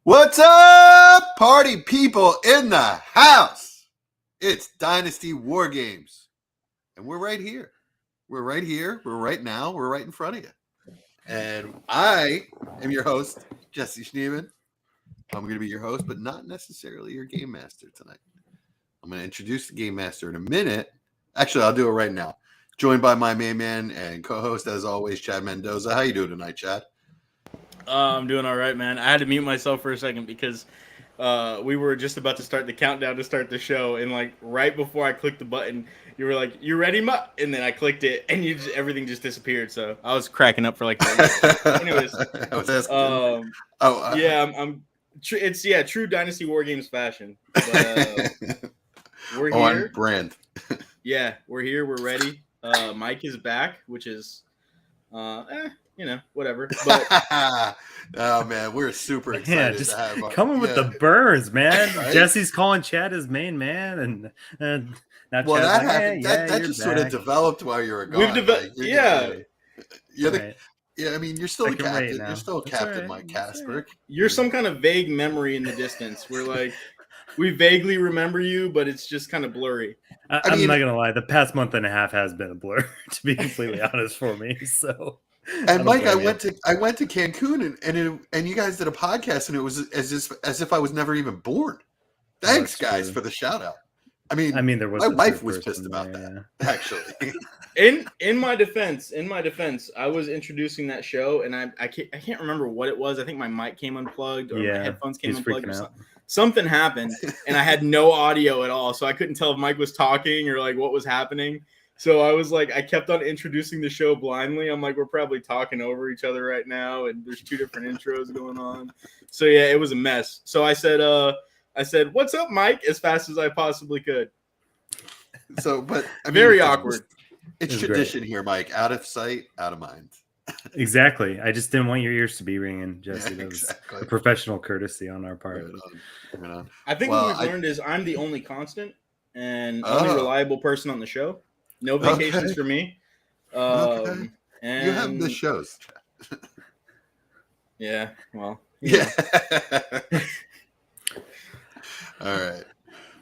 What's up, party people in the house? It's Dynasty War Games, and we're right here. We're right here. We're right now. We're right in front of you. And I am your host, Jesse Schneeman. I'm going to be your host, but not necessarily your game master tonight. I'm going to introduce the game master in a minute. Actually, I'll do it right now. Joined by my main man and co-host, as always, Chad Mendoza. How you doing tonight, Chad? I'm doing all right, man. I had to mute myself for a second because we were just about to start the countdown to start the show, and like right before I clicked the button, you were like, "You ready, Ma?" And then I clicked it, and everything just disappeared. So I was cracking up for like 30 seconds. Anyways, yeah, I'm it's true Dynasty War Games fashion. But, we're here. On brand. Yeah, we're here. We're ready. Mike is back, which is, whatever. But oh man, we're super excited just to have coming with the burns, man. Right? Jesse's calling Chad his main man, and now well, Chad's that like, happened. That just sort of developed while you were gone. We've developed, I mean, you're still the captain. You're still Captain Mike Casper. You're some kind of vague memory in the distance. We're like, we vaguely remember you, but it's just kind of blurry. I'm not gonna lie. The past month and a half has been a blur, to be completely honest, for me. So. And Mike, I went to Cancun and you guys did a podcast, and it was as if I was never even born. Thanks, guys, for the shout out. I mean, there was my wife was pissed about that. Actually, in my defense, I was introducing that show, and I can't remember what it was. I think my mic came unplugged, or my headphones came unplugged, or something. Something happened, and I had no audio at all, so I couldn't tell if Mike was talking or like what was happening. So I was like, I kept on introducing the show blindly. I'm like, we're probably talking over each other right now, and there's two different intros going on. So yeah, it was a mess. So I said, "What's up, Mike?" as fast as I possibly could. So, but I mean, very awkward. It's tradition great. Here, Mike. Out of sight, out of mind. Exactly. I just didn't want your ears to be ringing, Jesse. That was a professional courtesy on our part. Right on. I think what we've learned is I'm the only constant and only reliable person on the show. No vacations for me. And you have the shows. Yeah, well. Yeah. All right.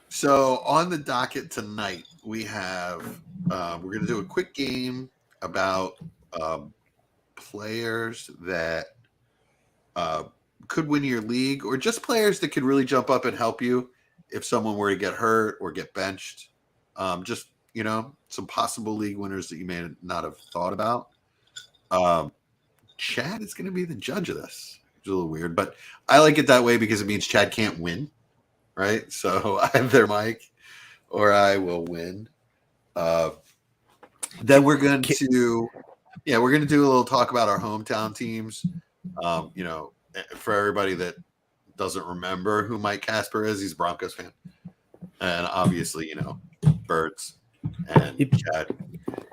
So on the docket tonight, we have we're going to do a quick game about players that could win your league, or just players that could really jump up and help you if someone were to get hurt or get benched. Just some possible league winners that you may not have thought about. Chad is going to be the judge of this. It's a little weird, but I like it that way because it means Chad can't win, right? So either Mike or I will win. Then we're going to do a little talk about our hometown teams. For everybody that doesn't remember who Mike Casper is, he's a Broncos fan. And obviously, Birds. And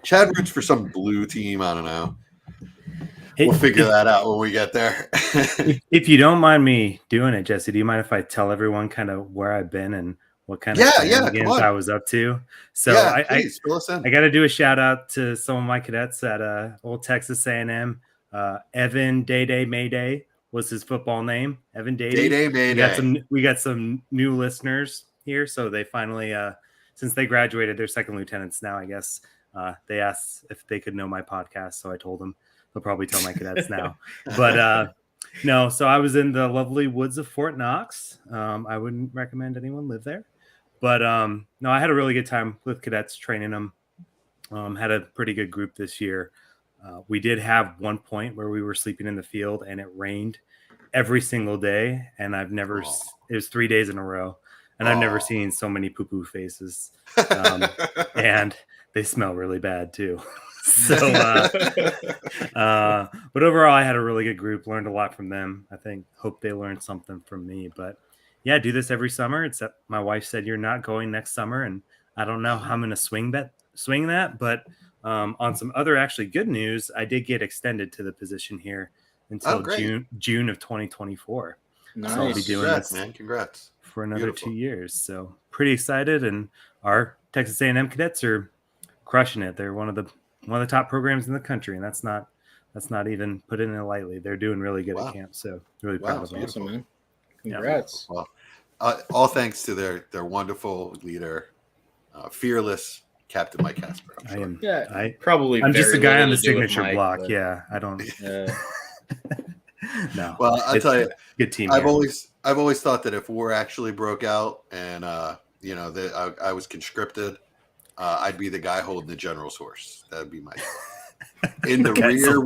Chad roots for some blue team. I don't know. We'll figure that out when we get there. If you don't mind me doing it, Jesse, do you mind if I tell everyone kind of where I've been and what kind of games I was up to? So please, fill us in. I got to do a shout out to some of my cadets at Old Texas A&M. Evan Day Mayday was his football name. Evan Day Mayday. We got some new listeners here, so they finally since they graduated, they're second lieutenants now, I guess. They asked if they could know my podcast, so I told them. They'll probably tell my cadets now. But no, so I was in the lovely woods of Fort Knox. I wouldn't recommend anyone live there. But no, I had a really good time with cadets training them. Had a pretty good group this year. We did have one point where we were sleeping in the field and it rained every single day. And it was 3 days in a row. And I've never seen so many poo-poo faces. And they smell really bad too. So, but overall, I had a really good group, learned a lot from them. Hope they learned something from me. But yeah, I do this every summer, except my wife said, you're not going next summer. And I don't know how I'm going to swing that. But on some other actually good news, I did get extended to the position here until June of 2024. Nice. So I'll be doing this, man. Congrats. For another 2 years. So pretty excited. And our Texas A&M cadets are crushing it. They're one of the top programs in the country. And that's not even putting it lightly. They're doing really good at camp. So really proud of them. Awesome, man. Congrats. Well, all thanks to their wonderful leader, fearless Captain Mike Casper. I'm sure. I'm just a guy on the signature block. But... Yeah, I don't. No. Well, I'll tell you, good team. I've always thought that if war actually broke out and that I was conscripted, I'd be the guy holding the general's horse. That'd be my in the rear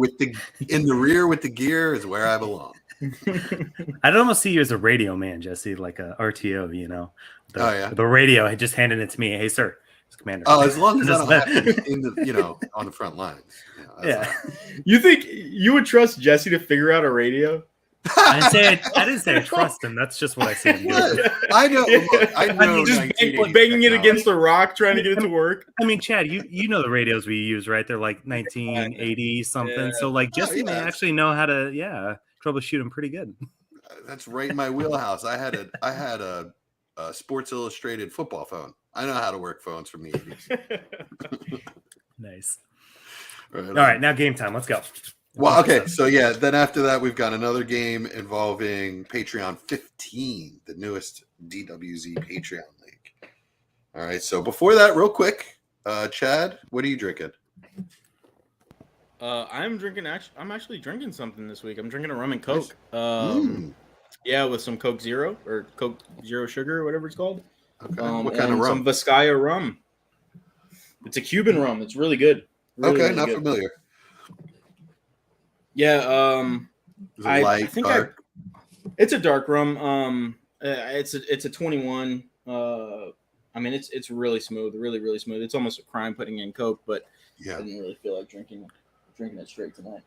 with the gear is where I belong. I'd almost see you as a radio man, Jesse, like a RTO. You know, the radio. Just handing it to me. Hey, sir. Commander. Oh, as long as I don't have to be in the on the front lines. You think you would trust Jesse to figure out a radio? I didn't say I trust him. That's just what I say. I know. I know. Just banging it against the rock, trying to get it to work. I mean, Chad, you know the radios we use, right? They're like 1980 something. Yeah. So like Jesse may actually know how to troubleshoot them pretty good. That's right in my wheelhouse. I had a Sports Illustrated football phone. I know how to work phones from the 80s. Nice. All right, now game time. Let's go. Well, okay. So, then after that, we've got another game involving Patreon 15, the newest DWZ Patreon league. All right. So, before that, real quick, Chad, what are you drinking? I'm actually drinking something this week. I'm drinking a rum and Coke. Yeah, with some Coke Zero or Coke Zero Sugar or whatever it's called. Okay. What kind of rum? Some Vizcaya rum. It's a Cuban rum. It's really good. Really not good. Familiar. Yeah. Is it light, dark? It's a dark rum. It's a 21. I mean, it's really smooth, really smooth. It's almost a crime putting in Coke, but I didn't really feel like drinking it straight tonight.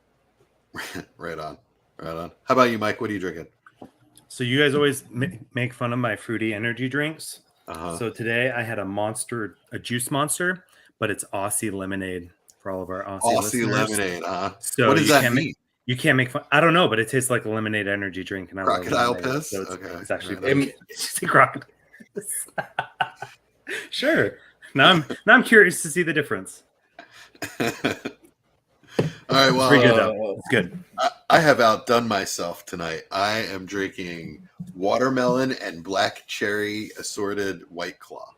Right on. How about you, Mike? What are you drinking? So you guys always make fun of my fruity energy drinks. So today I had a juice monster, but it's Aussie lemonade for all of our Aussie listeners. Lemonade. So what does that mean? You can't make fun. I don't know, but it tastes like a lemonade energy drink. And crocodile piss. So it's actually it's a crocodile. Sure. Now I'm curious to see the difference. All right. Well, pretty good though. It's good. I have outdone myself tonight. I am drinking watermelon and black cherry assorted White Claw.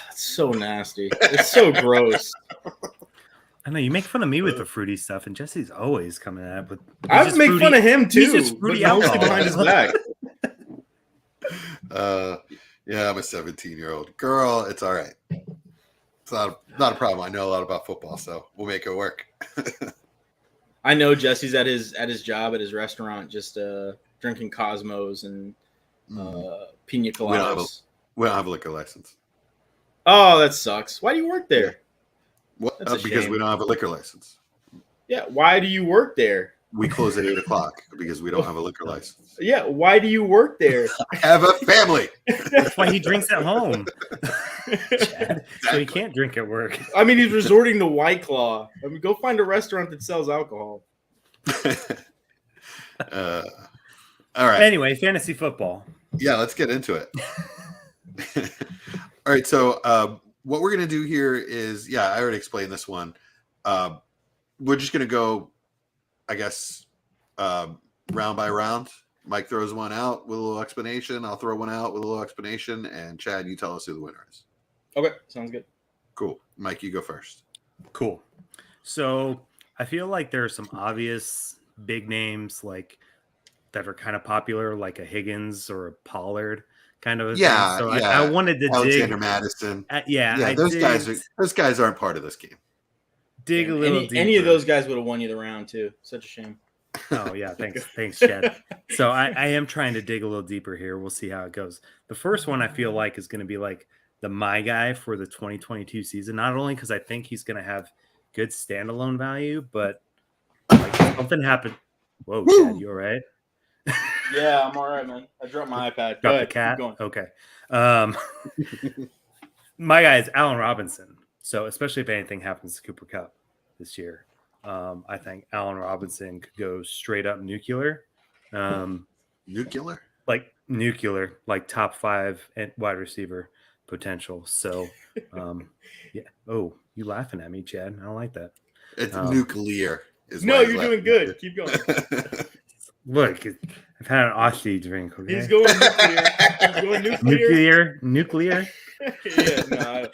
That's so nasty. It's so gross. I know you make fun of me with the fruity stuff, and Jesse's always coming at it. But I make fun of him too. He's just fruity alcohol behind his back. Yeah, I'm a 17-year-old girl. It's all right. It's not a problem. I know a lot about football, so we'll make it work. I know Jesse's at his job at his restaurant, just drinking Cosmos and pina coladas. We don't have a liquor license. Oh, that sucks. Why do you work there? What? Because we don't have a liquor license. Yeah. Why do you work there? We close at 8:00 because we don't have a liquor license. Yeah. Why do you work there? I have a family. That's why he drinks at home. Chad, so he can't drink at work. I mean, he's resorting to White Claw. I mean, go find a restaurant that sells alcohol. All right. Anyway, fantasy football. Yeah, let's get into it. All right. So what we're going to do here is, I already explained this one. We're just going to go, I guess, round by round. Mike throws one out with a little explanation. I'll throw one out with a little explanation. And Chad, you tell us who the winner is. Okay. Sounds good. Cool. Mike, you go first. Cool. So I feel like there are some obvious big names like that are kind of popular, like a Higgins or a Pollard kind of. Thing. So I wanted to Alexander Madison. Those guys aren't part of this game. Dig a little deeper. Any of those guys would have won you the round too. Such a shame. Oh yeah, thanks, Chad. So I am trying to dig a little deeper here. We'll see how it goes. The first one I feel like is going to be like my guy for the 2022 season. Not only because I think he's going to have good standalone value, but like something happened. Whoa, Chad, you all right? Yeah, I'm all right, man. I dropped my iPad. Drop the cat. Okay. My guy is Allen Robinson. So especially if anything happens to Cooper Kupp this year. I think Allen Robinson could go straight up nuclear. Nuclear? Like top 5 wide receiver potential. So, yeah. Oh, you laughing at me, Chad? I don't like that. It's nuclear. No, you're doing good. Keep going. Look, I've had an Aussie drink. Okay? He's going nuclear. He's going nuclear. Yeah, no.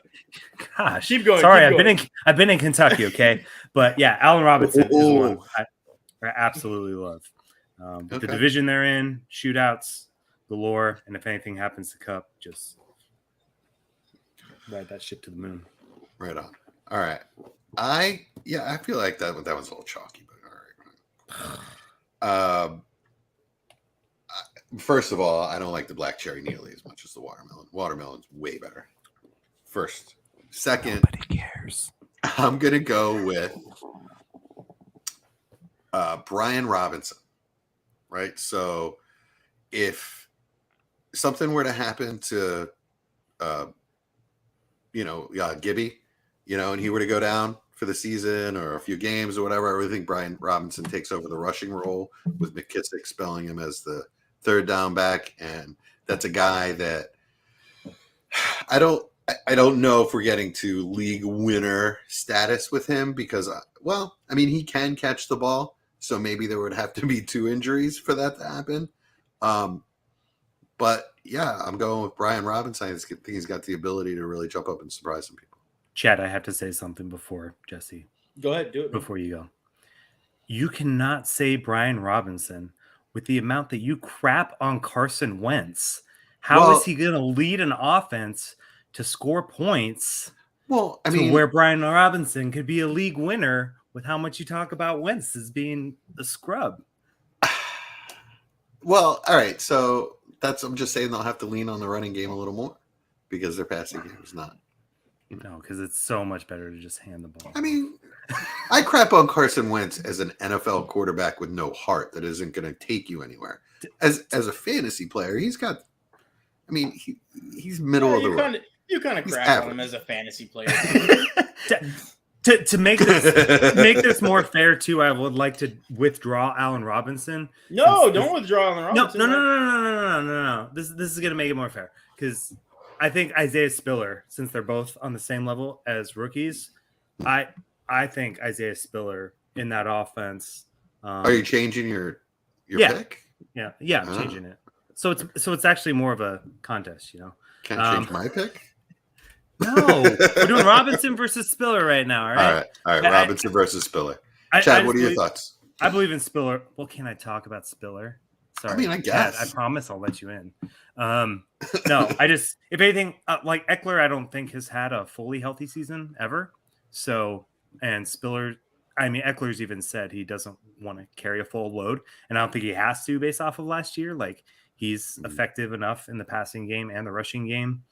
Gosh, keep going. Sorry, keep going. I've been in Kentucky. Okay, but yeah, Allen Robinson is one I absolutely love. The division they're in, shootouts galore, and if anything happens to Cup, just ride that ship to the moon. Right on. All right. I feel like that was a little chalky, but all right. First of all, I don't like the black cherry nearly as much as the watermelon. Watermelon's way better. First. Second, nobody cares. I'm gonna go with Brian Robinson. Right. So if something were to happen to Gibby, and he were to go down for the season or a few games or whatever, I really think Brian Robinson takes over the rushing role with McKissick spelling him as the third down back. And that's a guy that I don't know if we're getting to league winner status with him because, he can catch the ball. So maybe there would have to be 2 injuries for that to happen. But yeah, I'm going with Brian Robinson. I think he's got the ability to really jump up and surprise some people. Chad, I have to say something before Jesse. Go ahead, do it. Before you go. You cannot say Brian Robinson with the amount that you crap on Carson Wentz. How is he going to lead an offense to score points? Where Brian Robinson could be a league winner with how much you talk about Wentz as being a scrub. Well, all right. So I'm just saying they'll have to lean on the running game a little more because their passing game is not. No, because it's so much better to just hand the ball. I crap on Carson Wentz as an NFL quarterback with no heart that isn't going to take you anywhere. As a fantasy player, he's got. He's middle of the road. You kind of crap on him as a fantasy player. To make this more fair too, I would like to withdraw Allen Robinson. No, don't withdraw Allen Robinson. No. This is gonna make it more fair because I think Isaiah Spiller, since they're both on the same level as rookies, I think Isaiah Spiller in that offense. Are you changing your pick? Yeah, I'm changing it. So it's actually more of a contest, Can't change my pick. No, we're doing Robinson versus Spiller right now. All right. Robinson versus Spiller. Chad, what are your thoughts? I believe in Spiller. Well, can I talk about Spiller? Sorry. I guess. Chad, I promise I'll let you in. No, if anything, like Eckler, I don't think has had a fully healthy season ever. So, and Spiller, Eckler's even said he doesn't want to carry a full load, and I don't think he has to based off of last year. Like he's effective enough in the passing game and the rushing game.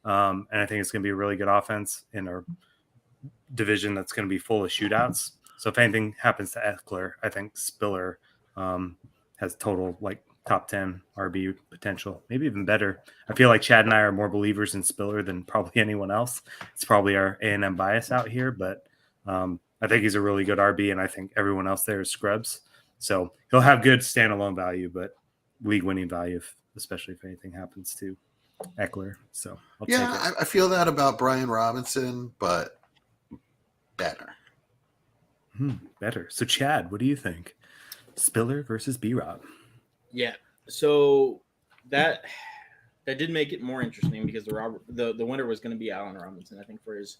And I think it's going to be a really good offense in our division that's going to be full of shootouts. So if anything happens to Eckler, I think Spiller has total top 10 RB potential, maybe even better. I feel like Chad and I are more believers in Spiller than probably anyone else. It's probably our A&M bias out here, but I think he's a really good RB, and I think everyone else there is scrubs. So he'll have good standalone value, but league-winning value, especially if anything happens to Eckler. So I'll take it. I feel that about Brian Robinson, but better. Better. So Chad, what do you think? Spiller versus B-Rob. Yeah. So that did make it more interesting because the winner was going to be Allen Robinson, I think, for his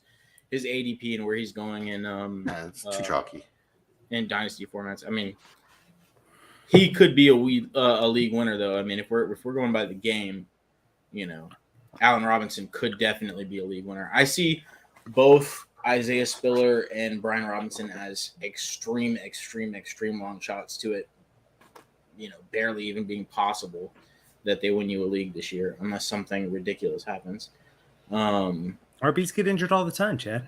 ADP and where he's going in it's too chalky in dynasty formats. He could be a league winner though. If we're going by the game, Allen Robinson could definitely be a league winner. I see both Isaiah Spiller and Brian Robinson as extreme long shots to it, barely even being possible that they win you a league this year unless something ridiculous happens. RBs get injured all the time, Chad.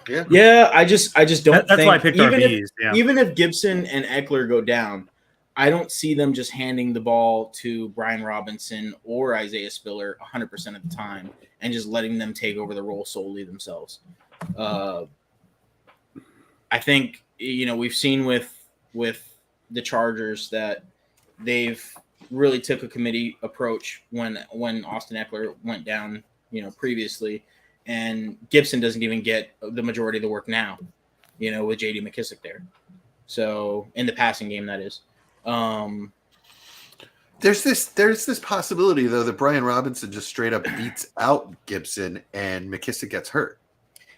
Yeah. I just don't. That's why I picked RBs. Even if Gibson and Eckler go down, I don't see them just handing the ball to Brian Robinson or Isaiah Spiller 100% of the time and just letting them take over the role solely themselves. I think we've seen with the Chargers that they've really took a committee approach when Austin Eckler went down, previously, and Gibson doesn't even get the majority of the work now, with J.D. McKissick there. So in the passing game, that is. There's this possibility though that Brian Robinson just straight up beats out Gibson and McKissic gets hurt.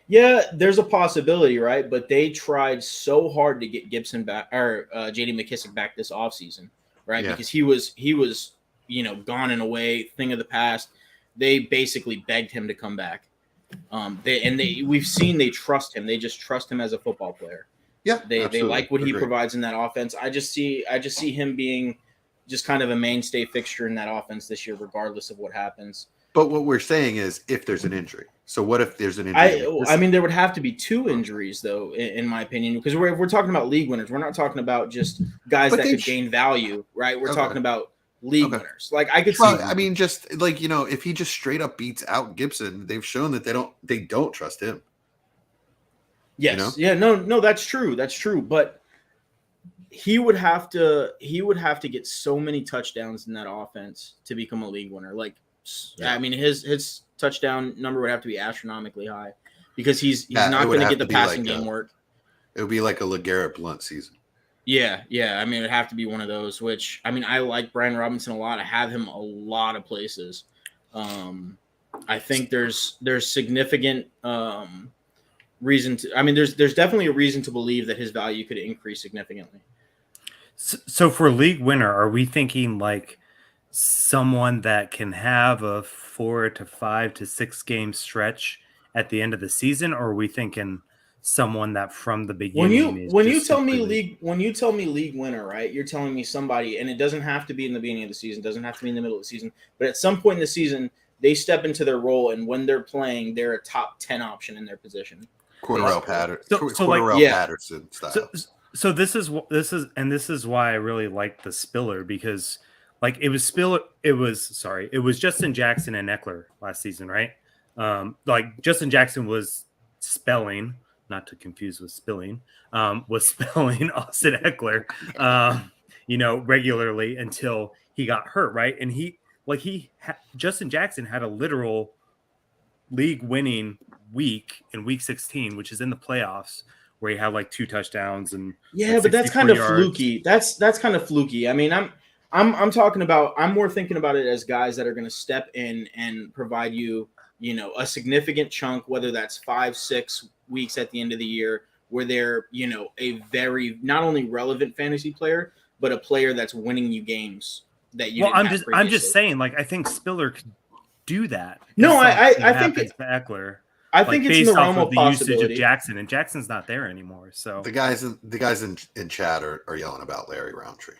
Yeah, there's a possibility, right? But they tried so hard to get Gibson back or J.D. McKissic back this offseason, right? Yeah. Because he was gone and away, thing of the past. They basically begged him to come back. We've seen they trust him. They just trust him as a football player. Yeah, they like what he provides in that offense. I just see him being just kind of a mainstay fixture in that offense this year, regardless of what happens. But what we're saying is if there's an injury. So what if there's an injury? I mean, there would have to be 2 injuries, though, in my opinion, because we're talking about league winners. We're not talking about just guys that could gain value, right? We're talking about league winners. Like I could see. I mean, just like, if he just straight up beats out Gibson, they've shown that they don't trust him. Yes. Yeah. No, that's true. That's true. But he would have to get so many touchdowns in that offense to become a league winner. Like, I mean, his touchdown number would have to be astronomically high because he's not going to get the passing game work. It would be like a LeGarrette Blount season. Yeah. I mean, it'd have to be one of those. Which I mean, I like Brian Robinson a lot. I have him a lot of places. I think there's significant reason to. I mean, there's definitely a reason to believe that his value could increase significantly. So for league winner, are we thinking like someone that can have a 4 to 5 to 6 game stretch at the end of the season, or are we thinking someone that from the beginning? When you tell me league winner, right? You're telling me somebody, and it doesn't have to be in the beginning of the season, doesn't have to be in the middle of the season, but at some point in the season, they step into their role, and when they're playing, they're a top 10 option in their position. Cordarrelle Patterson style. So this is why I really like the Spiller, because like it was Justin Jackson and Eckler last season, right? Like Justin Jackson was spelling, not to confuse with spilling, was spelling Austin Eckler, regularly until he got hurt, right? And Justin Jackson had a literal league winning week in week 16, which is in the playoffs, where he had like 2 touchdowns and but that's kind of fluky. That's kind of fluky. I mean, I'm talking about. I'm more thinking about it as guys that are going to step in and provide you, a significant chunk, whether that's 5-6 weeks at the end of the year, where they're, a very not only relevant fantasy player, but a player that's winning you games that you. Well, I'm just saying, like I think Spiller could do that. No, I think Eckler. I think it's in the realm of the usage of Jackson, and Jackson's not there anymore. So the guys in chat are yelling about Larry Roundtree.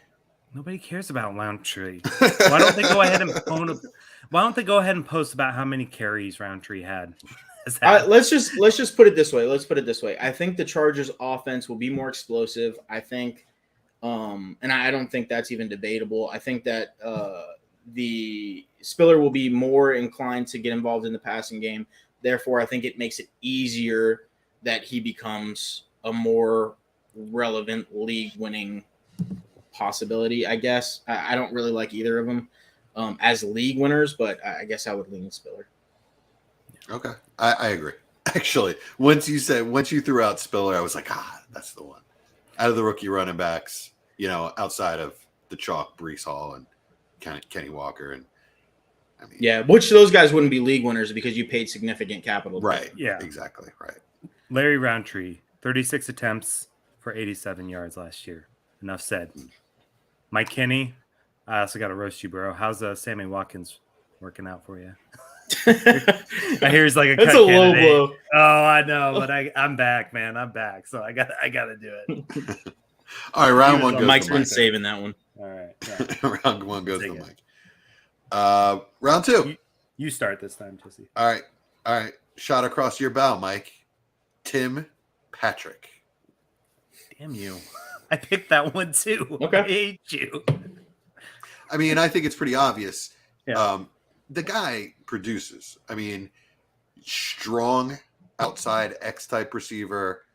Nobody cares about Roundtree. Why don't they go ahead and post about how many carries Roundtree had? Let's just put it this way. I think the Chargers' offense will be more explosive. I think, and I don't think that's even debatable. I think that the Spiller will be more inclined to get involved in the passing game. Therefore, I think it makes it easier that he becomes a more relevant league-winning possibility, I guess. I don't really like either of them as league winners, but I guess I would lean Spiller. Okay. I agree. Actually, once you threw out Spiller, I was like, that's the one. Out of the rookie running backs, outside of the chalk, Breece Hall and Kenny Walker and which of those guys wouldn't be league winners because you paid significant capital. Right. Yeah. Exactly. Right. Larry Roundtree, 36 attempts for 87 yards last year. Enough said. Mike Kenny, I also got to roast you, bro. How's Sammy Watkins working out for you? I hear he's like a that's cut a low candidate. blow. Oh, I know, but I'm back, man. I'm back, so I got to do it. All right, round one goes. Mike's been saving that one. All right. Round one goes to Mike. Round two. You start this time, Jesse. All right. Shot across your bow, Mike. Tim Patrick. Damn you. I picked that one too. Okay. I hate you. I mean, I think it's pretty obvious. Yeah. The guy produces. I mean, strong outside X-type receiver,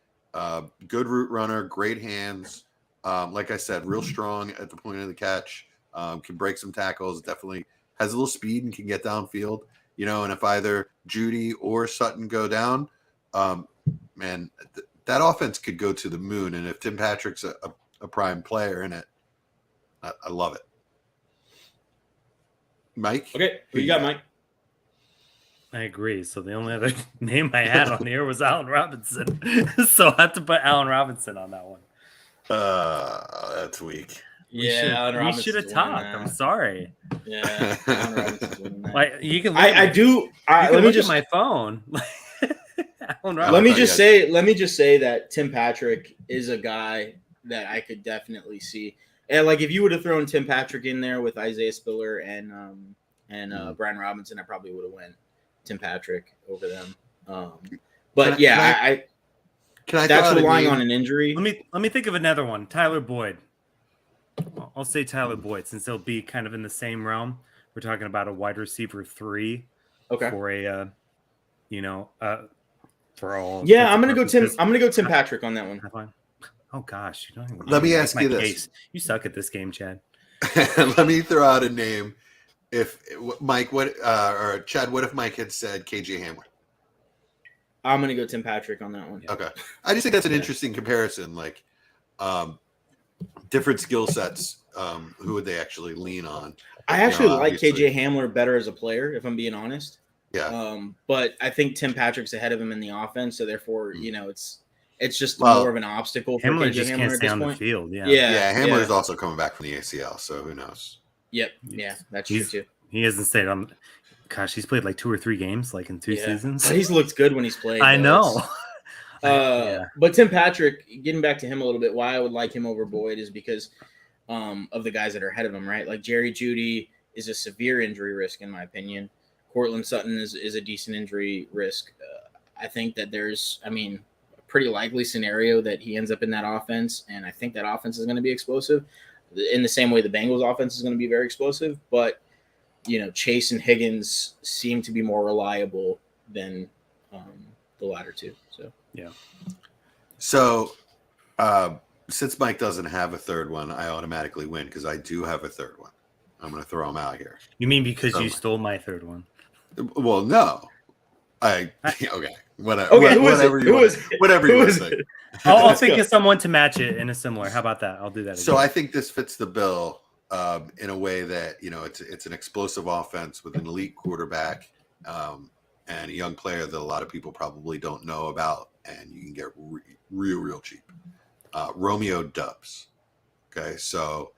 good route runner, great hands. Like I said, real strong at the point of the catch. Can break some tackles. Definitely has a little speed and can get downfield. And if either Judy or Sutton go down, man, that offense could go to the moon. And if Tim Patrick's a prime player in it, I love it. Mike? Okay, who you got, Mike? I agree. So the only other name I had on here was Allen Robinson. So I have to put Allen Robinson on that one. That's weak. We should have talked. I'm sorry. Yeah, Allen Robinson's winning that. Like, you can. Let me just my phone. Let me just say that Tim Patrick is a guy that I could definitely see. And like, if you would have thrown Tim Patrick in there with Isaiah Spiller and Brian Robinson, I probably would have went Tim Patrick over them. But that's relying on an injury. Let me think of another one. Tyler Boyd. I'll say Tyler Boyd, since they'll be kind of in the same realm. We're talking about a wide receiver 3. Okay. For a, for all. Yeah, I'm gonna go Tim Patrick on that one. Oh gosh, you don't even. Let me ask you this: case. You suck at this game, Chad. Let me throw out a name. If Mike, or Chad, what if Mike had said KJ Hamler? I'm gonna go Tim Patrick on that one. Okay, I just think that's an interesting comparison. Like, different skill sets. Who would they actually lean on? I actually like KJ Hamler better as a player, if I'm being honest. Yeah. But I think Tim Patrick's ahead of him in the offense, so therefore, it's just more of an obstacle for Hamler. KJ Just Hamler can't at stay this on point. the field. Yeah. Hamler is also coming back from the ACL, so who knows? Yep. Yeah, that's true too. He hasn't stayed on. Gosh, he's played like 2 or 3 games, like in 2 seasons. He's looked good when he's played. I know. But Tim Patrick, getting back to him a little bit, why I would like him over Boyd is because of the guys that are ahead of him, right? Like Jerry Jeudy is a severe injury risk, in my opinion. Cortland Sutton is a decent injury risk. I think that there's, a pretty likely scenario that he ends up in that offense, and I think that offense is going to be explosive in the same way the Bengals offense is going to be very explosive. But, Chase and Higgins seem to be more reliable than the latter two. So, yeah. So, since Mike doesn't have a third one, I automatically win because I do have a third one. I'm going to throw him out here. You mean because you stole my third one? Well, no. Okay. Whatever. Okay, whatever you want to say. I'll think of someone to match it in a similar. How about that? I'll do that again. So I think this fits the bill in a way that, it's an explosive offense with an elite quarterback and a young player that a lot of people probably don't know about, and you can get real cheap. Romeo Doubs. Okay, so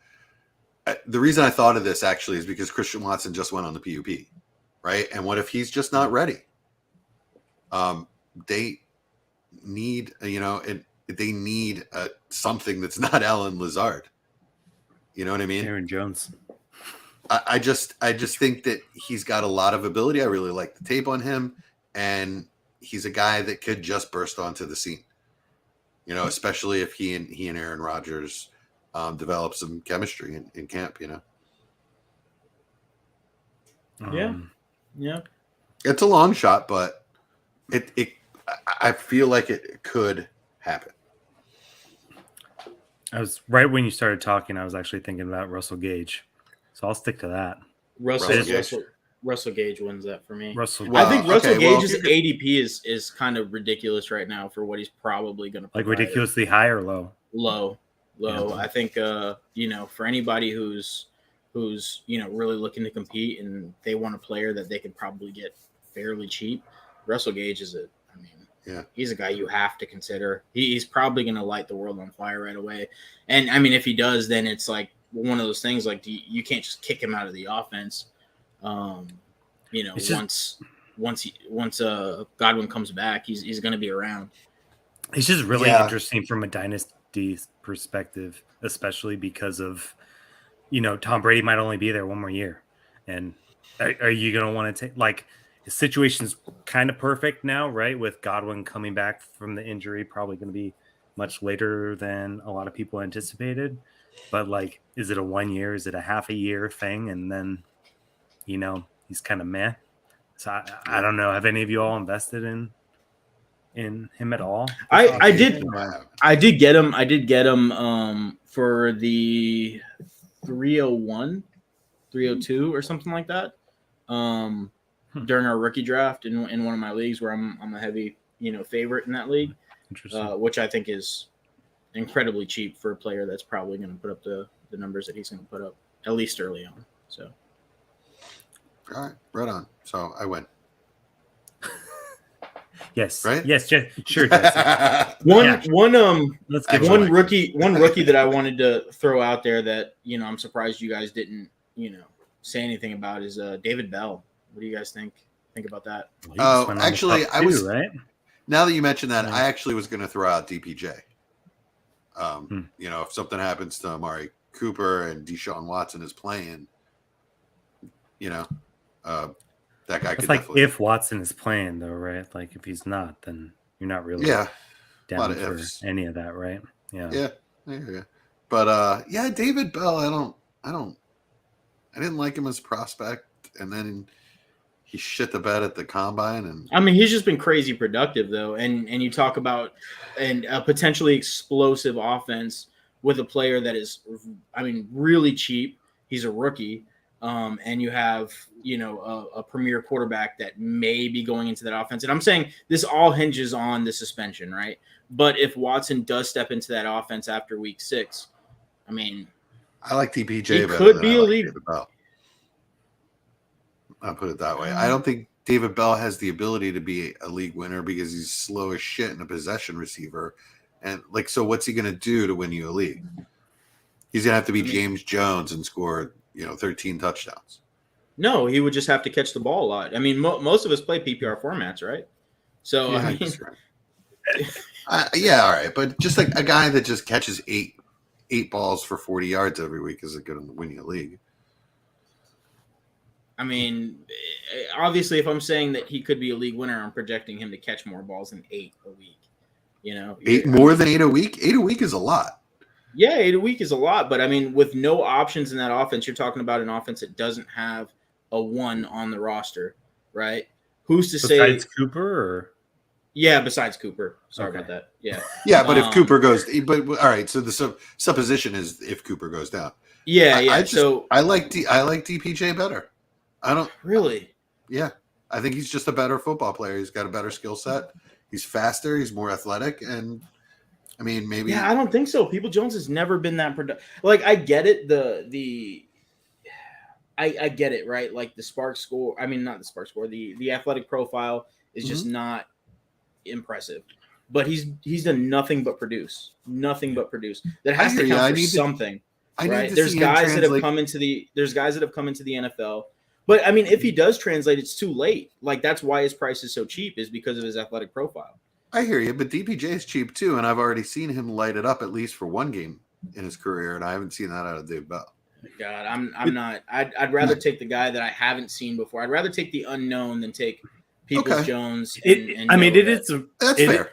the reason I thought of this actually is because Christian Watson just went on the PUP, right? And what if he's just not ready? They need, they need something that's not Alan Lazard. You know what I mean? Aaron Jones. I just think that he's got a lot of ability. I really like the tape on him, and he's a guy that could just burst onto the scene. Especially if he and Aaron Rodgers develop some chemistry in camp. Yeah. It's a long shot, but I feel like it could happen. I was right when you started talking. I was actually thinking about Russell Gage, so I'll stick to that. Russell Gage wins that for me. I think Russell Gage's ADP is kind of ridiculous right now for what he's probably going to like ridiculously high or low. Low. Yeah. I think for anybody who's really looking to compete and they want a player that they could probably get fairly cheap, Russell Gage is he's a guy you have to consider. He's probably going to light the world on fire right away. And if he does, then it's like one of those things like you can't just kick him out of the offense. Once Godwin comes back, he's going to be around. It's just really interesting from a dynasty perspective, especially because of Tom Brady might only be there one more year, and are you going to want to take like his situation's kind of perfect now, right? With Godwin coming back from the injury, probably going to be much later than a lot of people anticipated. But like, is it a 1 year? Is it a half a year thing? And then, he's kind of meh. So I don't know. Have any of you all invested in him at all? I did get him for the 301, 302 or something like that. During our rookie draft in one of my leagues where I'm a heavy, favorite in that league, which I think is incredibly cheap for a player that's probably going to put up the numbers that he's going to put up at least early on. So All right, right on. So I win. Yes. Right? Yes, sure. One rookie Excellent. that I wanted to throw out there that I'm surprised you guys didn't say anything about is David Bell. What do you guys think about that? Oh, actually, I was right. Now that you mentioned that, I actually was going to throw out DPJ. If something happens to Amari Cooper and Deshaun Watson is playing, that guy could definitely. If Watson is playing, though, right? Like if he's not, then you're not really down for any of that, right? Yeah. But David Bell, I didn't like him as a prospect, and then he shit the bed at the combine, and I mean he's just been crazy productive though, and you talk about a potentially explosive offense with a player that is, really cheap. He's a rookie. And you have, a premier quarterback that may be going into that offense. And I'm saying this all hinges on the suspension, right? But if Watson does step into that offense after week 6, I like DPJ. He could be a league. I'll put it that way. I don't think David Bell has the ability to be a league winner because he's slow as shit and a possession receiver. And so what's he going to do to win you a league? He's going to have to be James Jones and score 13 touchdowns. No, he would just have to catch the ball a lot. Most of us play PPR formats, right? So, all right. But just like a guy that just catches eight balls for 40 yards every week is going to win you a league. Obviously, if I'm saying that he could be a league winner, I'm projecting him to catch more balls than 8 a week. More than 8 a week? 8 a week is a lot. Yeah, 8 a week is a lot, but with no options in that offense, you're talking about an offense that doesn't have a 1 on the roster, right? Who's to say? Besides Cooper, or? Yeah, besides Cooper. Sorry about that. Yeah. Yeah, but if Cooper goes, all right. So the supposition is if Cooper goes down. Yeah, yeah. I like DPJ better. I don't really. Yeah, I think he's just a better football player. He's got a better skill set. He's faster. He's more athletic, and maybe. Yeah, I don't think so. Peoples-Jones has never been that productive. Like, I get it. I get it, right? Like the SPARQ score. Not the SPARQ score. The athletic profile is just not impressive. But he's done nothing but produce. Nothing but produce. That has to count for something. Right? There's guys that have come into the NFL. But if he does translate, it's too late. Like, that's why his price is so cheap, is because of his athletic profile. I hear you, but DPJ is cheap too, and I've already seen him light it up at least for one game in his career, and I haven't seen that out of Dave Bell. God, I'm not. I'd rather take the guy that I haven't seen before. I'd rather take the unknown than take Peoples-Jones. That's fair.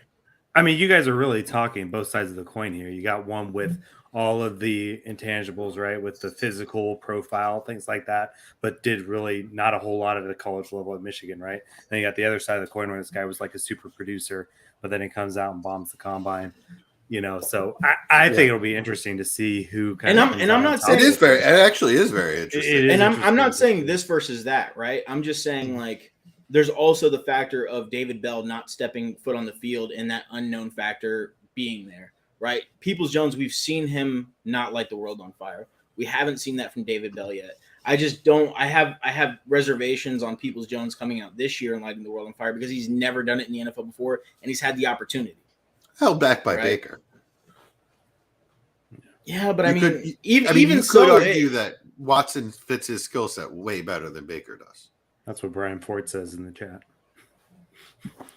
You guys are really talking both sides of the coin here. You got one with all of the intangibles, right, with the physical profile, things like that, but did really not a whole lot at the college level at Michigan, right? Then you got the other side of the coin where this guy was like a super producer, but then he comes out and bombs the combine. So I think it'll be interesting to see who kind of. And I'm not saying it actually is very interesting. I'm not saying this versus that, right? I'm just saying, like, there's also the factor of David Bell not stepping foot on the field and that unknown factor being there. Right, Peoples-Jones, we've seen him not light the world on fire. We haven't seen that from David Bell yet. I just don't. I have reservations on Peoples-Jones coming out this year and lighting the world on fire because he's never done it in the NFL before, and he's had the opportunity. Held back by Baker. Yeah, but you could argue that Watson fits his skill set way better than Baker does. That's what Brian Ford says in the chat.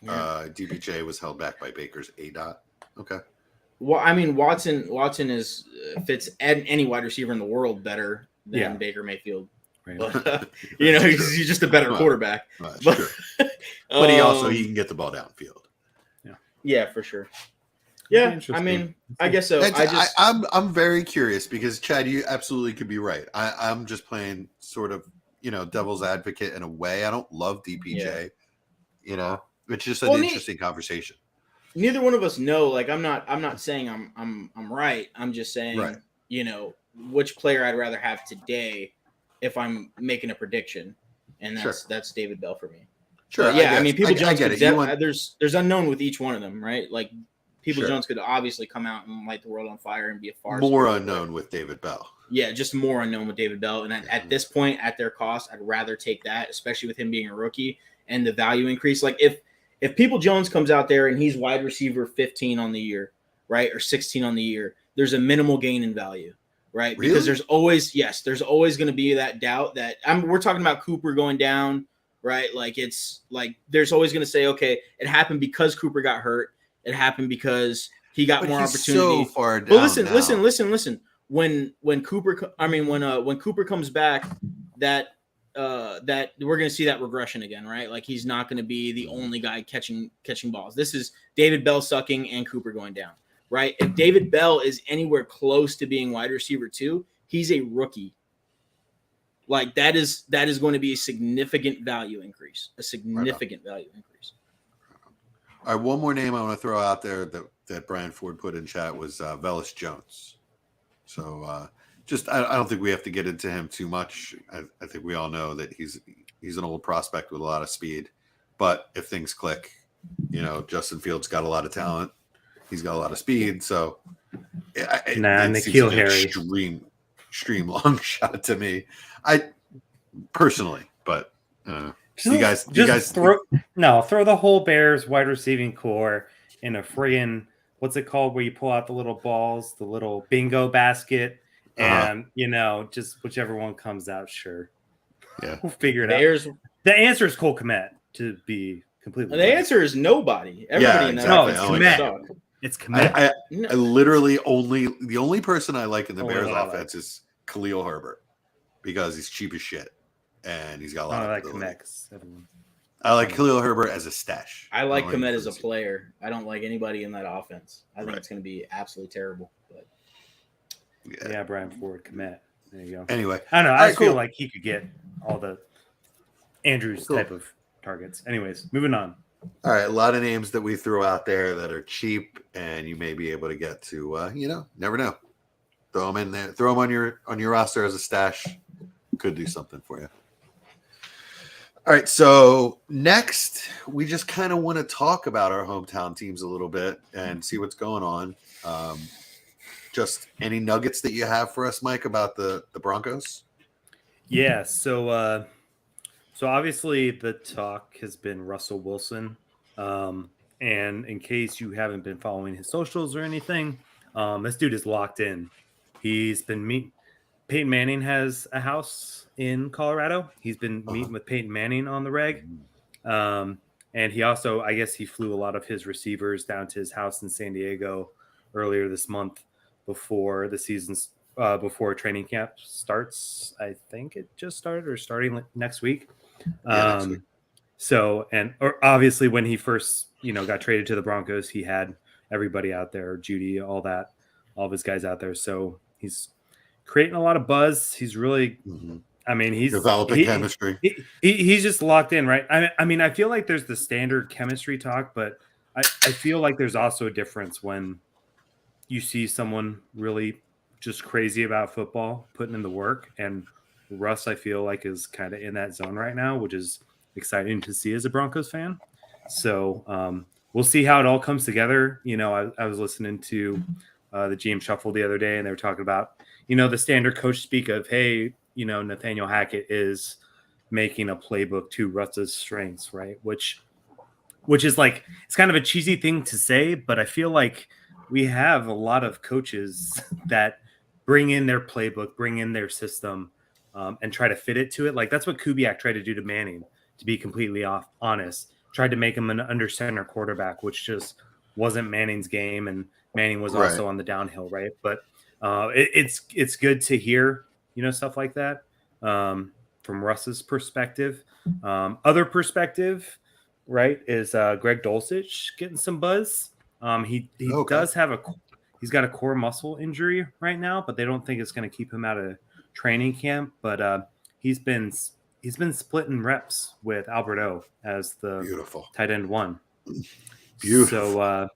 DPJ was held back by Baker's A-dot. Okay. Well, Watson fits any wide receiver in the world better than Baker Mayfield. Right. But, he's just a better quarterback. But he can get the ball downfield. Yeah, for sure. Yeah, I guess so. I'm very curious because Chad, you absolutely could be right. I'm just playing sort of devil's advocate in a way. I don't love DPJ. It's just an interesting conversation. Neither one of us know. Like, I'm not saying I'm right. I'm just saying, which player I'd rather have today if I'm making a prediction, and that's David Bell for me. Sure. But yeah, Peoples-Jones. There's unknown with each one of them, right? Like, Peoples-Jones could obviously come out and light the world on fire and be a far more unknown with David Bell. Yeah, just more unknown with David Bell. And at this point, at their cost, I'd rather take that, especially with him being a rookie and the value increase. Like if People Jones comes out there and he's wide receiver 15 on the year, right, or 16 on the year, there's a minimal gain in value, right? Really? Because there's always going to be that doubt that we're talking about Cooper going down, right? Like it's like there's always going to say, okay, it happened because Cooper got hurt. It happened because he got more opportunity. So far down. But listen. When Cooper comes back, that we're going to see that regression again, right? Like he's not going to be the only guy catching balls. This is David Bell sucking and Cooper going down, right? If David Bell is anywhere close to being wide receiver 2, he's a rookie. Like that is going to be a significant value increase. Value increase. All right, one more name I want to throw out there that Brian Ford put in chat was Velus Jones. So I don't think we have to get into him too much. I think we all know that he's an old prospect with a lot of speed. But if things click, Justin Fields got a lot of talent. He's got a lot of speed. So N'Keal Harry. Extreme long shot to me. I personally, but you guys throw the whole Bears wide receiving core in a friggin' what's it called where you pull out the little balls, the little bingo basket, and just whichever one comes out, sure. Yeah. We'll figure it out. The answer is Cole Kmet, to be completely honest. Answer is nobody. Everybody in that. No, it's Kmet. It's Kmet. I literally the only person I like in the Bears offense is Khalil Herbert because he's cheap as shit and he's got a lot of ability. I like Khalil Herbert as a stash. I like Kmet as a player. I don't like anybody in that offense. I think it's going to be absolutely terrible. But yeah, Brian Ford, Kmet. There you go. Anyway, I don't know. I feel like he could get all the Andrews type of targets. Anyways, moving on. All right, a lot of names that we threw out there that are cheap, and you may be able to get to. Never know. Throw them in there. Throw them on your roster as a stash. Could do something for you. All right, so next, we just kind of want to talk about our hometown teams a little bit and see what's going on. Just any nuggets that you have for us, Mike, about the Broncos? Yeah, so obviously the talk has been Russell Wilson. And in case you haven't been following his socials or anything, this dude is locked in. He's been Peyton Manning has a house in Colorado. He's been meeting with Peyton Manning on the reg. And he also, I guess he flew a lot of his receivers down to his house in San Diego earlier this month before the season's before training camp starts. I think it just started or starting next week. Next week. So, obviously when he first, got traded to the Broncos, he had everybody out there, Judy, all of his guys out there. So he's creating a lot of buzz. He's really, he's developing chemistry. He's just locked in, right? I feel like there's the standard chemistry talk, but I feel like there's also a difference when you see someone really just crazy about football, putting in the work. And Russ, I feel like, is kind of in that zone right now, which is exciting to see as a Broncos fan. So we'll see how it all comes together. I was listening to the GM Shuffle the other day, and they were talking about, the standard coach speak of, hey, Nathaniel Hackett is making a playbook to Russ's strengths, right? Which is like, it's kind of a cheesy thing to say, but I feel like we have a lot of coaches that bring in their playbook, bring in their system, and try to fit it to it. Like that's what Kubiak tried to do to Manning, to be completely honest. Tried to make him an under center quarterback, which just wasn't Manning's game, and Manning was also on the downhill, right? But it's good to hear, stuff like that from Russ's perspective. Other perspective, right, is Greg Dulcich getting some buzz. He does have he's got a core muscle injury right now, but they don't think it's going to keep him out of training camp. But he's been splitting reps with Alberto as the tight end one. Beautiful. So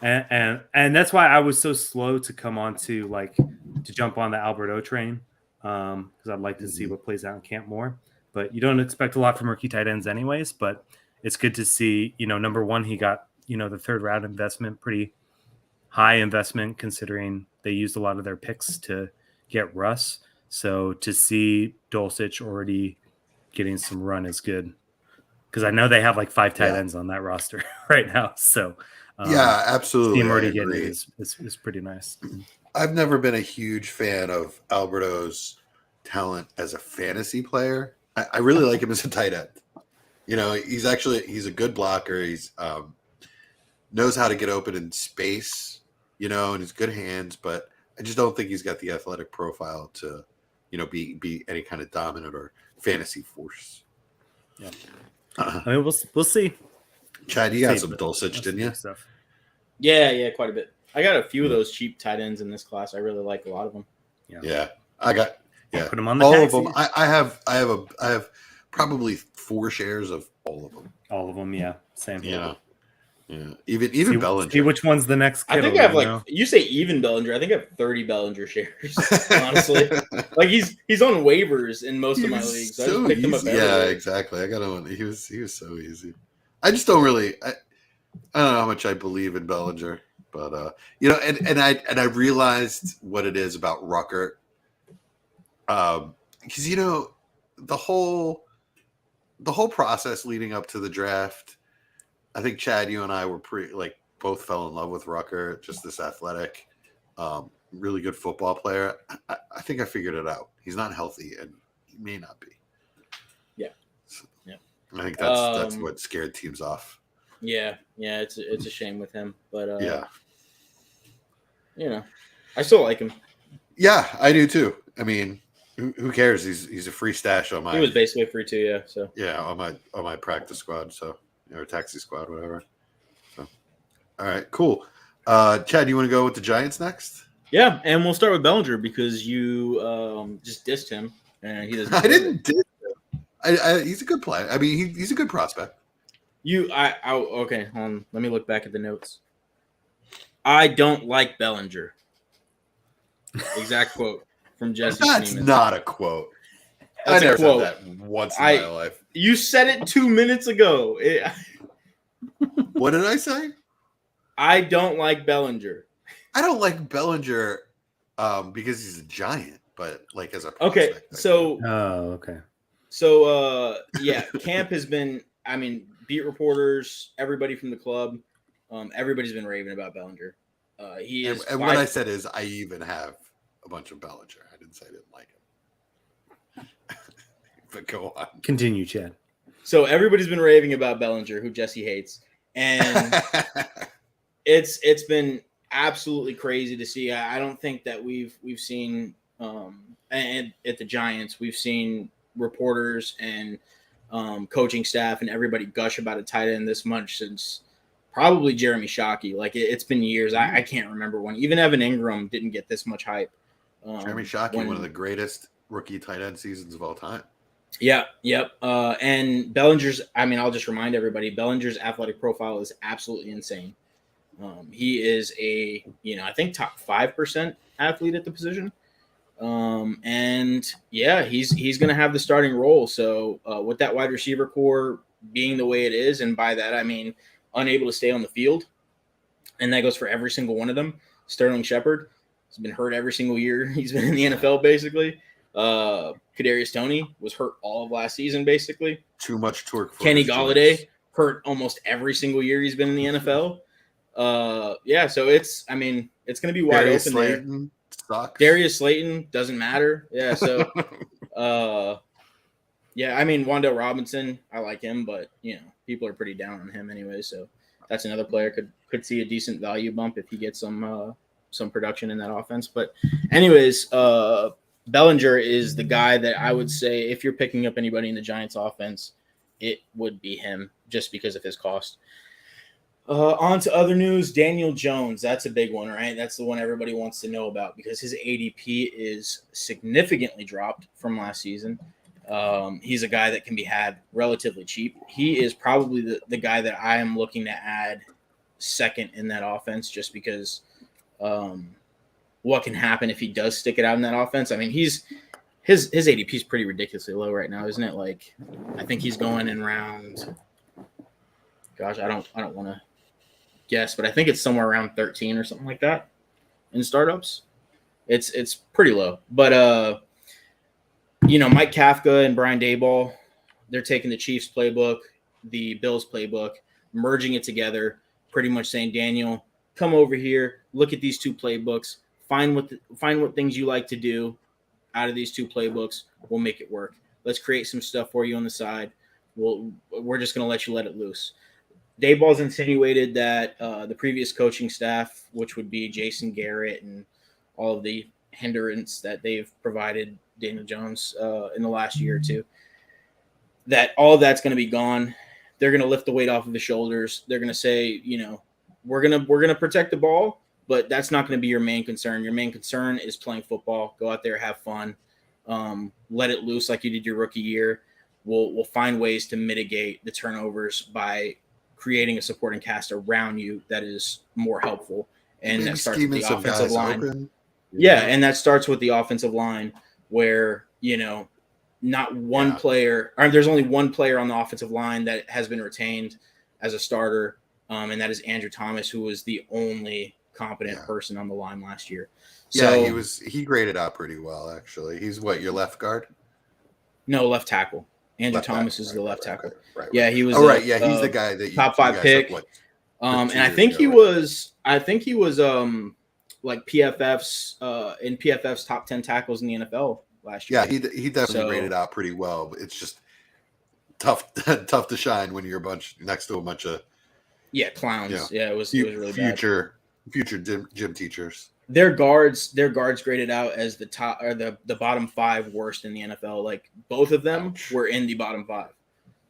and that's why I was so slow to come on to jump on the Alberto train, because I'd like to see what plays out in camp more. But you don't expect a lot from rookie tight ends anyways, but it's good to see, number one, he got, the third round investment, pretty high investment considering they used a lot of their picks to get Russ. So to see Dulcich already getting some run is good, because I know they have like 5 tight ends on that roster right now. So yeah, absolutely. Team already getting it is pretty nice. I've never been a huge fan of Alberto's talent as a fantasy player. I really like him as a tight end. You know, he's a good blocker. He's knows how to get open in space, you know, and he's good hands, but I just don't think he's got the athletic profile to, you know, be any kind of dominant or fantasy force. Yeah. I mean, we'll see. Chad, you got some Dulcich, didn't you? Stuff. Yeah, quite a bit. I got a few of those cheap tight ends in this class. I really like a lot of them. Yeah. I got put them on the all taxis. of them. I have probably 4 shares of all of them. All of them, yeah. Same. Yeah. Even Bellinger. See which one's the next Kittle, I think I have you say even Bellinger. I think I have 30 Bellinger shares. Honestly, like he's on waivers in most of my leagues. So I just picked him up. Yeah, exactly. I got him. He was so easy. I just don't really. I don't know how much I believe in Bellinger, but you know, and I realized what it is about Rucker, because you know the whole process leading up to the draft. I think Chad, you and I were both fell in love with Rucker. Just this athletic, really good football player. I think I figured it out. He's not healthy, and he may not be. Yeah, yeah. I think that's what scared teams off. Yeah, it's a shame with him, but yeah, you know, I still like him. Yeah, I do too. I mean, who cares? He's a free stash on my. He was basically free too, yeah. So yeah, on my practice squad, so or taxi squad, whatever. So, all right, cool. Chad, you want to go with the Giants next? Yeah, and we'll start with Bellinger because you just dissed him, and he doesn't. I didn't diss him. He's a good player. I mean, he's a good prospect. Okay, hold on. Let me look back at the notes. I don't like Bellinger. Exact quote from Jesse. That's Schneeman. Not a quote. That's I never a quote. said that once in my life. You said it 2 minutes ago. What did I say? I don't like Bellinger. I don't like Bellinger because he's a Giant, but like as a prospect. Okay, so okay. So yeah, camp has been. I mean, beat reporters, everybody from the club, everybody's been raving about Bellinger. He is. And what I said is, I even have a bunch of Bellinger. I didn't say I didn't like him. But go on. Continue, Chad. So everybody's been raving about Bellinger, who Jesse hates, and it's been absolutely crazy to see. I don't think that we've seen and at the Giants we've seen reporters and coaching staff and everybody gush about a tight end this much since probably Jeremy Shockey. Like it's been years. I can't remember when. Even Evan Ingram didn't get this much hype. Jeremy Shockey, one of the greatest rookie tight end seasons of all time. Yeah, yep. And Bellinger's, I mean, I'll just remind everybody, Bellinger's athletic profile is absolutely insane. He is I think top 5% athlete at the position. And yeah, he's going to have the starting role. So with that wide receiver core being the way it is, and by that, I mean, unable to stay on the field. And that goes for every single one of them. Sterling Shepard has been hurt every single year. He's been in the NFL basically. Kadarius Toney was hurt all of last season, basically. Too much torque. Kenny Golladay hurt almost every single year he's been in the NFL. So it's going to be wide Darius open Slayton there. Sucks. Darius Slayton doesn't matter. Yeah, so Wan'Dale Robinson, I like him, but people are pretty down on him anyway. So that's another player could see a decent value bump if he gets some production in that offense. But anyways, Bellinger is the guy that I would say if you're picking up anybody in the Giants offense, it would be him just because of his cost. On to other news, Daniel Jones. That's a big one, right? That's the one everybody wants to know about because his ADP is significantly dropped from last season. He's a guy that can be had relatively cheap. He is probably the guy that I am looking to add second in that offense just because what can happen if he does stick it out in that offense. I mean, his ADP is pretty ridiculously low right now, isn't it? Like, I think he's going in round. Gosh, I don't want to guess, but I think it's somewhere around 13 or something like that in startups. It's pretty low. But Mike Kafka and Brian Daboll, they're taking the Chiefs playbook, the Bills playbook, merging it together, pretty much saying, Daniel, come over here, look at these two playbooks, find what things you like to do out of these two playbooks. We'll make it work. Let's create some stuff for you on the side. We're just going to let it loose. Dayball's insinuated that the previous coaching staff, which would be Jason Garrett and all of the hindrance that they've provided Daniel Jones in the last year or two, that all of that's going to be gone. They're going to lift the weight off of his shoulders. They're going to say, we're going to protect the ball, but that's not going to be your main concern. Your main concern is playing football. Go out there, have fun, let it loose like you did your rookie year. We'll find ways to mitigate the turnovers by creating a supporting cast around you that is more helpful. And maybe that starts with the offensive line. Open. Yeah, and that starts with the offensive line where, not one player, or there's only one player on the offensive line that has been retained as a starter, and that is Andrew Thomas, who was the only competent person on the line last year. So, he graded out pretty well, actually. He's your left guard? No, left tackle. Andrew Thomas is the left tackle. Right. Yeah, he was. He's the guy that top 5 pick. And I think he was like PFF's in PFF's top 10 tackles in the NFL last year. Yeah, he definitely graded out pretty well. But it's just tough to shine when you're next to a bunch of clowns. It was really bad. Future gym teachers. Their guards graded out as the top or the bottom 5 worst in the NFL. Like both of them were in the bottom 5.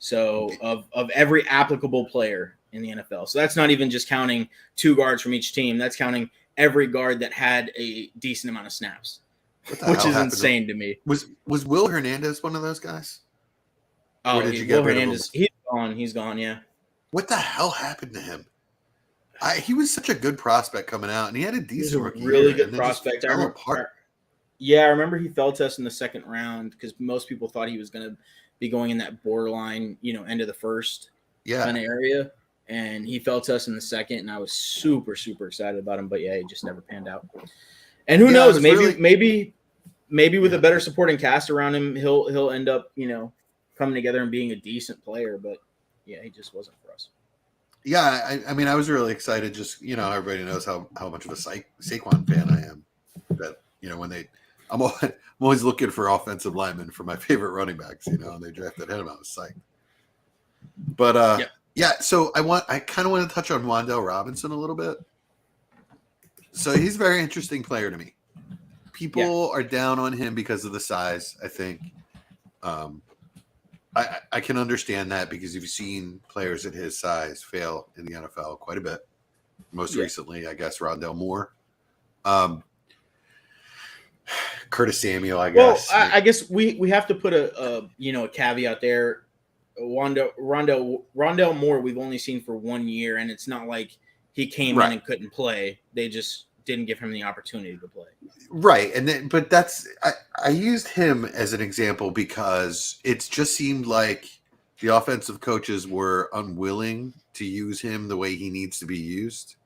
So of every applicable player in the NFL. So that's not even just counting 2 guards from each team. That's counting every guard that had a decent amount of snaps, which is insane to me. Was Will Hernandez one of those guys? Oh, Will Hernandez, he's gone. He's gone. Yeah. What the hell happened to him? He was such a good prospect coming out, and he had a decent rookie year. Really good prospect. I remember he fell to us in the second round because most people thought he was going to be going in that borderline, end of the first kind of area. And he fell to us in the second, and I was super, super excited about him. But he just never panned out. And who knows? Maybe with a better supporting cast around him, he'll end up, coming together and being a decent player. But he just wasn't for us. Yeah, I mean, I was really excited. Just everybody knows how much of a Saquon fan I am. That when I'm always looking for offensive linemen for my favorite running backs. And they drafted him. I was psyched. But so I kind of want to touch on Wan'Dale Robinson a little bit. So he's a very interesting player to me. People are down on him because of the size, I think. I can understand that because you've seen players at his size fail in the NFL quite a bit. Most recently, I guess, Rondale Moore. Curtis Samuel, I guess. Well, I guess we have to put a caveat there. Rondale Moore, we've only seen for 1 year, and it's not like he came in and couldn't play. They just didn't give him the opportunity to play. Right. But I used him as an example because it just seemed like the offensive coaches were unwilling to use him the way he needs to be used,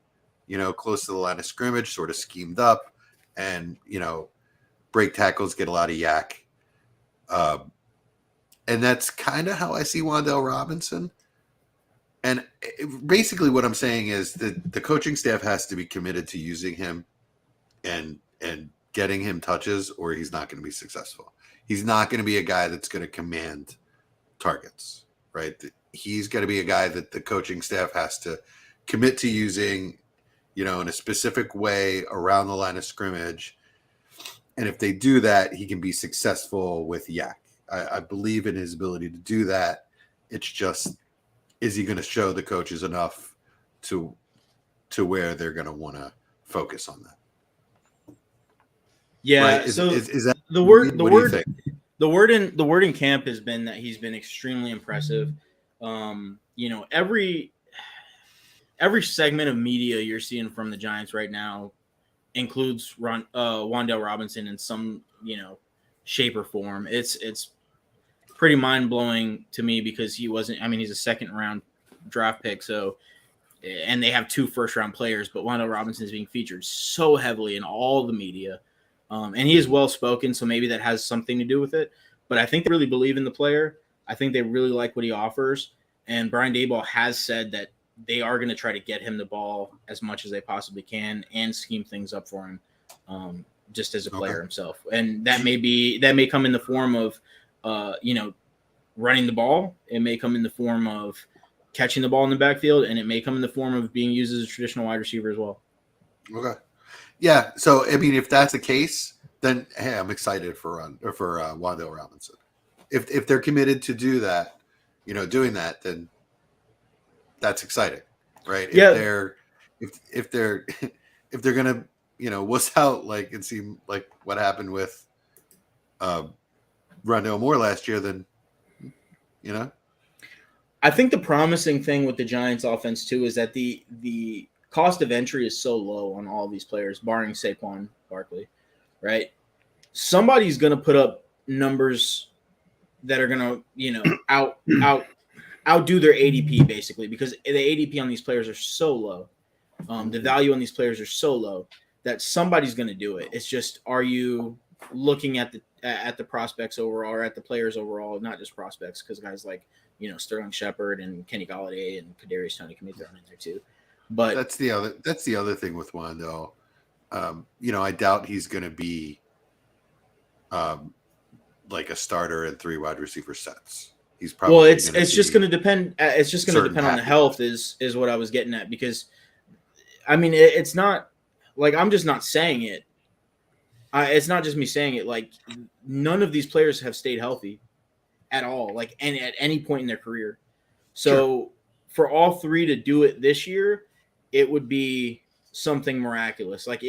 close to the line of scrimmage, sort of schemed up, and, break tackles, get a lot of yak. And that's kind of how I see Wan'Dale Robinson. And basically what I'm saying is that the coaching staff has to be committed to using him and getting him touches, or he's not going to be successful. He's not going to be a guy that's going to command targets, right? He's going to be a guy that the coaching staff has to commit to using, in a specific way around the line of scrimmage. And if they do that, he can be successful with yak. I believe in his ability to do that. It's just, is he going to show the coaches enough to where they're going to want to focus on that? Yeah. Right? So is that the word in camp has been that he's been extremely impressive. Every segment of media you're seeing from the Giants right now includes Wan'Dale Robinson in some, shape or form. It's pretty mind-blowing to me because he's a second-round draft pick, and they have 2 first-round players, but Wan'Dale Robinson is being featured so heavily in all the media. And he is well spoken, so maybe that has something to do with it. But I think they really believe in the player. I think they really like what he offers. And Brian Daboll has said that they are going to try to get him the ball as much as they possibly can and scheme things up for him, just as a player himself. And that may come in the form of, running the ball. It may come in the form of catching the ball in the backfield, and it may come in the form of being used as a traditional wide receiver as well. Okay. Yeah. So, I mean, if that's the case, then, hey, I'm excited for Wan'Dale Robinson. If they're committed to doing that, then that's exciting, right? Yeah. If they're gonna, wuss out like it seemed like what happened with Rondale Moore last year, then I think the promising thing with the Giants offense too is that the cost of entry is so low on all of these players, barring Saquon Barkley, right? Somebody's going to put up numbers that are going to, outdo their ADP basically, because the ADP on these players are so low. The value on these players are so low that somebody's going to do it. It's just, are you looking at the prospects overall or at the players overall, not just prospects, because guys like, Sterling Shepard and Kenny Golladay and Kadarius Toney can be thrown in there too. But that's the other thing with Wando. I doubt he's going to be like a starter in 3 wide receiver sets. He's probably it's just going to depend. It's just going to depend on the health is what I was getting at, because I mean, it's not like I'm just not saying it. It's not just me saying it. Like, none of these players have stayed healthy at all, like, and at any point in their career. So for all 3 to do it this year, it would be something miraculous. Like,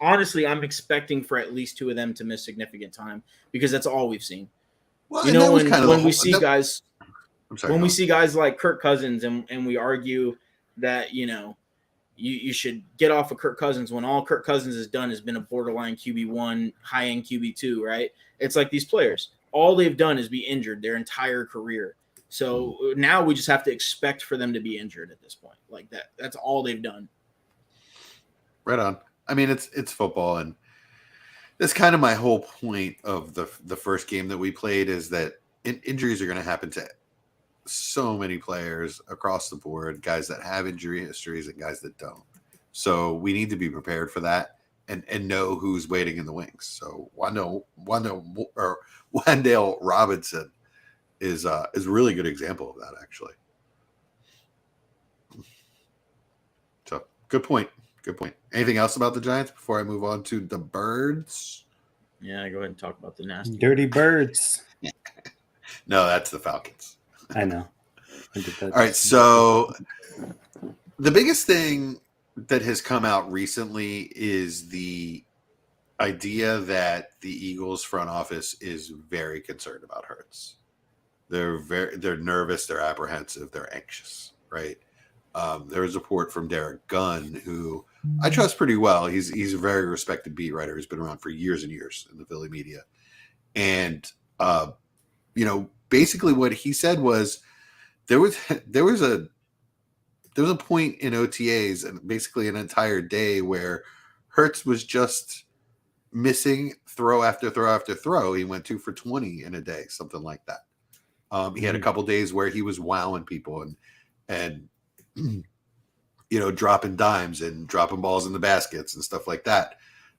honestly, I'm expecting for at least 2 of them to miss significant time, because that's all we've seen. Well, when we see guys like Kirk Cousins and we argue that, you should get off of Kirk Cousins when all Kirk Cousins has done has been a borderline QB1, high-end QB2, right? It's like these players, all they've done is be injured their entire career. So now we just have to expect for them to be injured at this point. Like that's all they've done. Right on. I mean, it's football, and that's kind of my whole point of the first game that we played, is that injuries are going to happen to so many players across the board, guys that have injury histories and guys that don't. So we need to be prepared for that and know who's waiting in the wings. So Wan'Dale Robinson is a really good example of that, actually. So good point. Anything else about the Giants before I move on to the Birds? Yeah, go ahead and talk about the nasty dirty Birds. No, that's the Falcons. I know. All right, so the biggest thing that has come out recently is the idea that the Eagles front office is very concerned about Hurts. They're nervous, they're apprehensive, they're anxious, right? There was a report from Derek Gunn, who I trust pretty well. He's a very respected beat writer who's been around for years and years in the Philly media. And basically what he said was there was a point in OTAs and basically an entire day where Hurts was just missing throw after throw after throw. He went 2 for 20 in a day, something like that. He had a couple days where he was wowing people and dropping dimes and dropping balls in the baskets and stuff like that.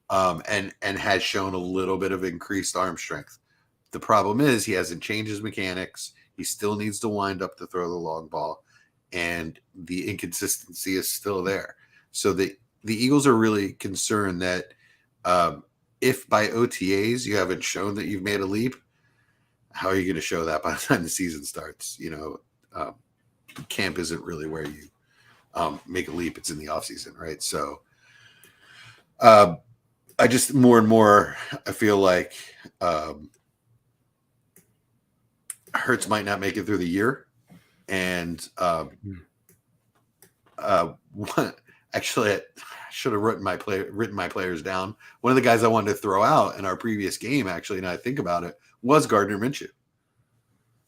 And has shown a little bit of increased arm strength. The problem is he hasn't changed his mechanics. He still needs to wind up to throw the long ball, and the inconsistency is still there. So the Eagles are really concerned that if by OTAs you haven't shown that you've made a leap, how are you going to show that by the time the season starts? Camp isn't really where you make a leap. It's in the offseason, right? So I just more and more I feel like Hurts might not make it through the year, and actually, I should have written my players down. One of the guys I wanted to throw out in our previous game, actually, now I think about it, was Gardner Minshew.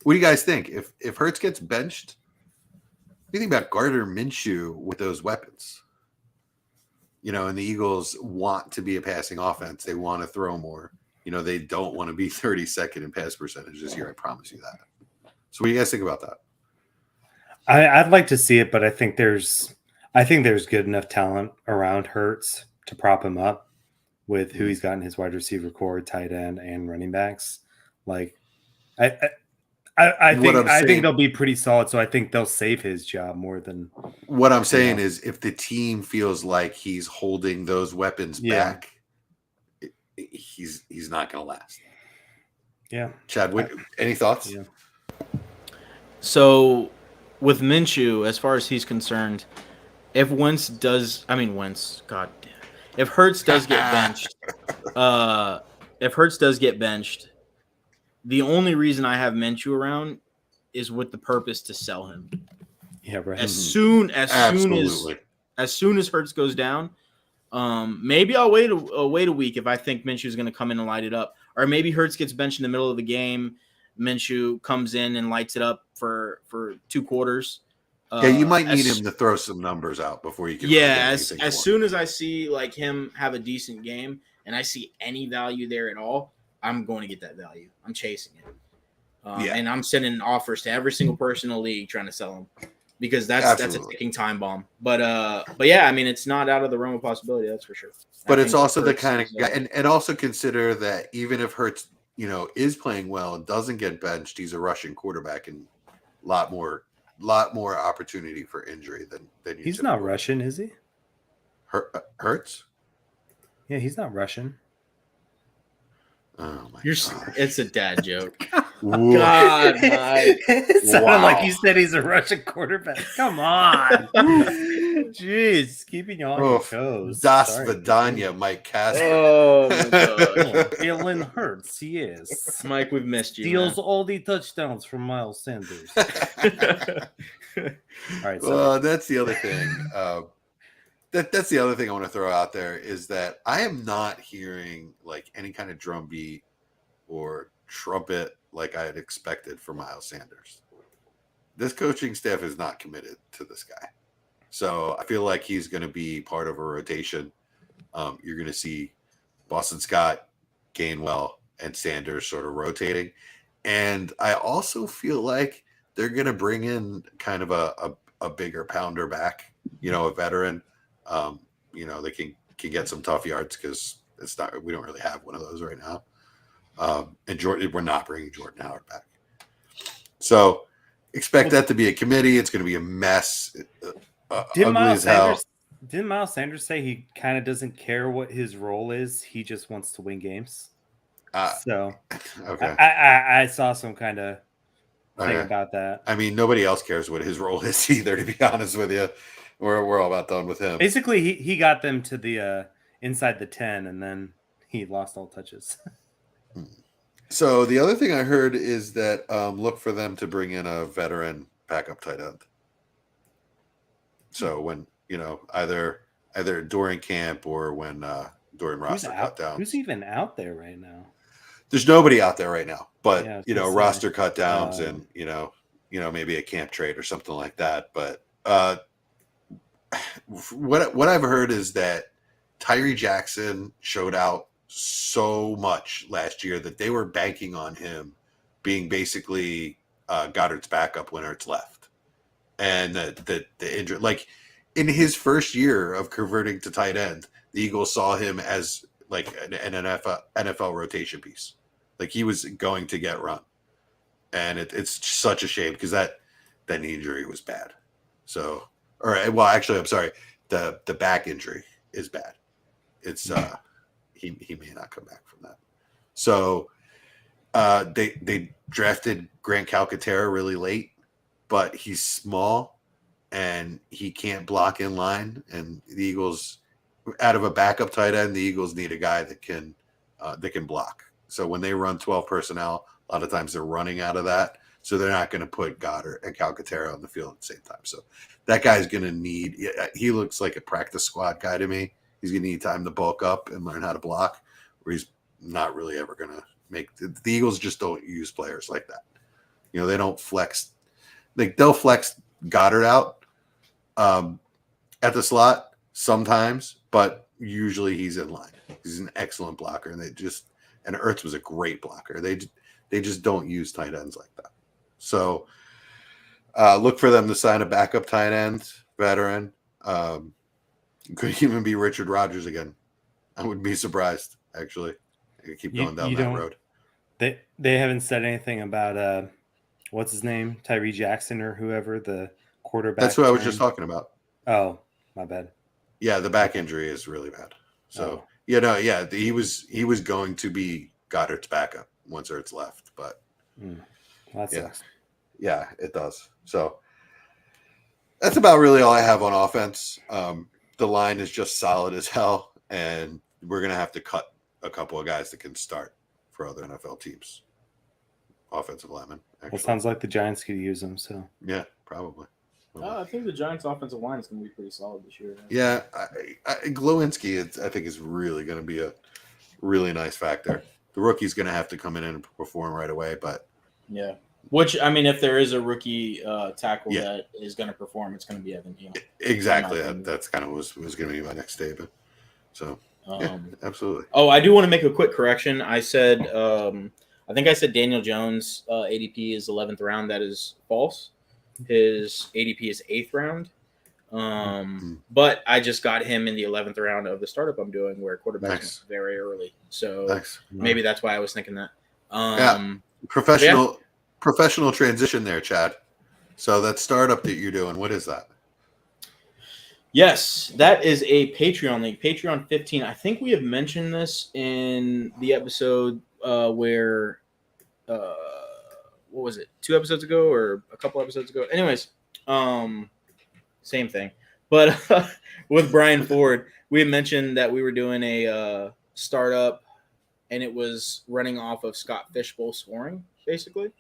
What do you guys think? If Hurts gets benched, what do you think about Gardner Minshew with those weapons? and the Eagles want to be a passing offense. They want to throw more. They don't want to be 32nd in pass percentage this year. I promise you that. So what do you guys think about that? I'd like to see it, but I think there's good enough talent around Hurts to prop him up with who he's got in his wide receiver core, tight end, and running backs. Like, I think they'll be pretty solid. So I think they'll save his job more than what I'm saying is if the team feels like he's holding those weapons back, he's not going to last. Yeah, Chad, any thoughts? Yeah. So, with Minshew, as far as he's concerned, if Hurts does get benched, the only reason I have Minshew around is with the purpose to sell him. Yeah, right. As soon as Hurts goes down, maybe I'll wait a week if I think Minshew is going to come in and light it up, or maybe Hurts gets benched in the middle of the game. Minshew comes in and lights it up for 2 quarters. You might need him to throw some numbers out before you can. As soon as I see like him have a decent game and I see any value there at all, I'm going to get that value. I'm chasing it, and I'm sending offers to every single person in the league trying to sell him because that's a ticking time bomb. But yeah, I mean it's not out of the realm of possibility. That's for sure. But it's also the kind of guy, and also consider that even if Hurts is playing well and doesn't get benched, he's a rushing quarterback and a lot more opportunity for injury than he's not Russian, is he? Hurts? Yeah, he's not Russian. Oh my God. It's a dad joke. God, it sounded like you said he's a Russian quarterback. Come on. Jeez, keeping you on your toes. Das Vidanya, Mike Casper. Oh my God. Jalen Hurts, he is. Mike, we've missed you. Steals all the touchdowns from Miles Sanders. All right. Well, that's the other thing. That's the other thing I want to throw out there is that I am not hearing like any kind of drumbeat or trumpet like I had expected for Miles Sanders. This coaching staff is not committed to this guy. So I feel like he's going to be part of a rotation. You're going to see Boston Scott, Gainwell, and Sanders sort of rotating. And I also feel like they're going to bring in kind of a bigger pounder back, a veteran. They can get some tough yards because we don't really have one of those right now. And we're not bringing Jordan Howard back. So expect that to be a committee. It's going to be a mess. Didn't Miles Sanders say he kind of doesn't care what his role is? He just wants to win games. Okay. I saw some kind of thing about that. I mean, nobody else cares what his role is either, to be honest with you. We're all about done with him. Basically, he got them to the inside the 10, and then he lost all touches. So the other thing I heard is that look for them to bring in a veteran backup tight end. So when either during camp or when during roster cut downs. Who's even out there right now? There's nobody out there right now, but roster cut downs and maybe a camp trade or something like that. But what I've heard is that Tyree Jackson showed out so much last year that they were banking on him being basically Goddard's backup when Ertz left, and the injury, like in his first year of converting to tight end, the Eagles saw him as like an NFL rotation piece, like he was going to get run, and it's such a shame because that knee injury was bad. So, actually, I'm sorry, the back injury is bad. It's he may not come back from that. So they drafted Grant Calcaterra really late, but he's small and he can't block in line. And the Eagles, out of a backup tight end, the Eagles need a guy that can block. So when they run 12 personnel, a lot of times they're running out of that. So they're not going to put Goddard and Calcaterra on the field at the same time. So that guy's going to need – he looks like a practice squad guy to me. He's going to need time to bulk up and learn how to block, where he's not really ever going to make – the Eagles just don't use players like that. They don't flex – they'll flex Goddard out at the slot sometimes, but usually he's in line. He's an excellent blocker, and Ertz was a great blocker. They just don't use tight ends like that. So look for them to sign a backup tight end, veteran. Could even be Richard Rodgers again. I wouldn't be surprised, actually. I could keep going down that road. They haven't said anything about what's his name, Tyree Jackson or whoever, the quarterback. That's what I was just talking about. Oh, my bad. Yeah, the back injury is really bad. So he was going to be Goddard's backup once Ertz left, but that sucks. Yeah, it does. So that's about really all I have on offense. The line is just solid as hell, and we're gonna have to cut a couple of guys that can start for other NFL teams. Offensive linemen. Well, sounds like the Giants could use them. So yeah, probably. I think the Giants' offensive line is going to be pretty solid this year. Yeah, Glowinski, I think, is really going to be a really nice factor. The rookie's going to have to come in and perform right away, but yeah. Which, I mean, if there is a rookie tackle that is going to perform, it's going to be Evan Neal. Exactly. That's kind of was going to be my next statement. So, absolutely. Oh, I do want to make a quick correction. I said, I think I said Daniel Jones' ADP is 11th round. That is false. His ADP is 8th round. But I just got him in the 11th round of the startup I'm doing where quarterbacks very early. So maybe that's why I was thinking that. Professional transition there, Chad. So that startup that you're doing, what is that? Yes, that is a Patreon league, Patreon 15. I think we have mentioned this in the episode where what was it? 2 episodes ago or a couple episodes ago? Anyways, same thing. But with Brian Ford, we had mentioned that we were doing a startup, and it was running off of Scott Fishbowl scoring, basically.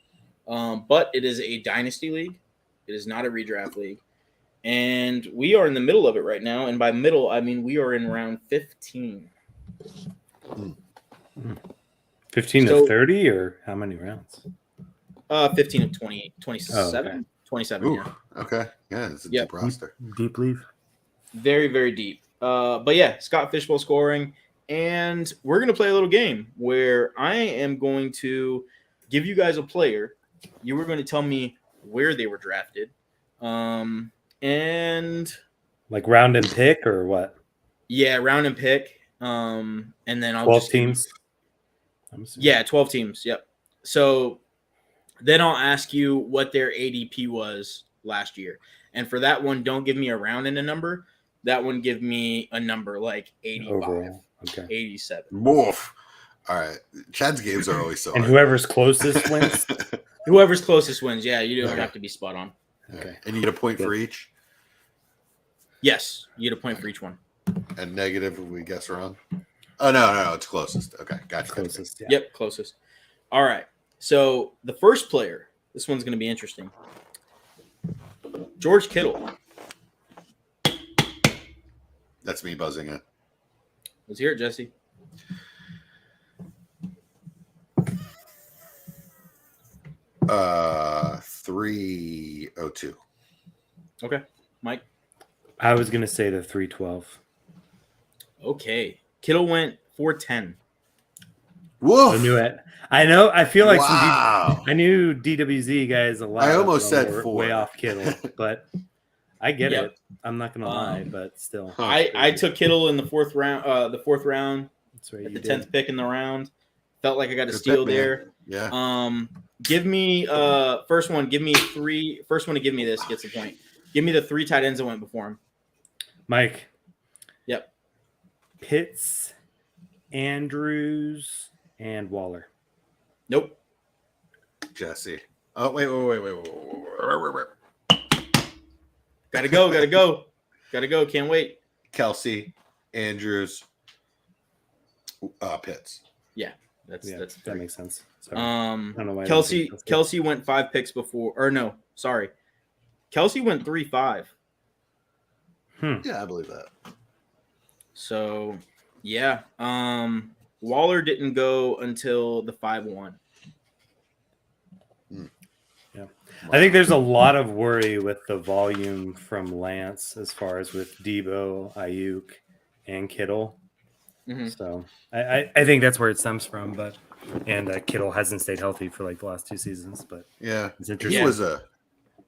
But it is a dynasty league. It is not a redraft league. And we are in the middle of it right now. And by middle, I mean we are in round 15. 15 to 30 or how many rounds? 15 of 20, 27. Oh, okay. 27, Ooh, okay. Yeah, it's a deep roster. Deep leave. Very, very deep. But yeah, Scott Fishbowl scoring. And we're going to play a little game where I am going to give you guys a player. You were going to tell me where they were drafted. And like round and pick or what? Yeah, round and pick. And then I'll 12 teams. 12 teams. Yep. So then I'll ask you what their ADP was last year. And for that one, don't give me a round and a number. That one, give me a number like 85, overall. Okay. 87. Woof. All right. Chad's games are always so and hard. Whoever's closest wins? Whoever's closest wins. Yeah, you don't have to be spot on. Okay. And you get a point for each? Yes. You get a point for each one. And negative if we guess wrong? Oh, no. It's closest. Okay. Gotcha. Closest. Yeah. Yep. Closest. All right. So the first player, this one's going to be interesting. George Kittle. That's me buzzing it. Let's hear it, Jesse. Uh, 302. Okay. Mike? I was going to say the 312. Okay. Kittle went 410. Whoa! I knew it. I know. I feel like I knew DWZ guys a lot. I almost said 4. Way off Kittle, but I get it. I'm not gonna lie, but still. I took Kittle in the 4th round. That's right. At the 10th pick in the round. Felt like I got a steal there. Yeah. Give me first one. Give me 3. First one to give me this gets a point. Give me the 3 tight ends that went before him. Mike. Yep. Pitts, Andrews, and Waller. Nope. Jesse. Oh, wait. Gotta go. Can't wait. Kelsey, Andrews, Pitts. Yeah, that's that makes sense. Sorry. I don't know why Kelsey went 5 picks before, or no, sorry. Kelsey went 3-5. Yeah, I believe that. So, yeah. Waller didn't go until the 5-1. Yeah. I think there's a lot of worry with the volume from Lance as far as with Debo, Ayuk, and Kittle. Mm-hmm. So I think that's where it stems from. But Kittle hasn't stayed healthy for like the last 2 seasons. But yeah, it's interesting.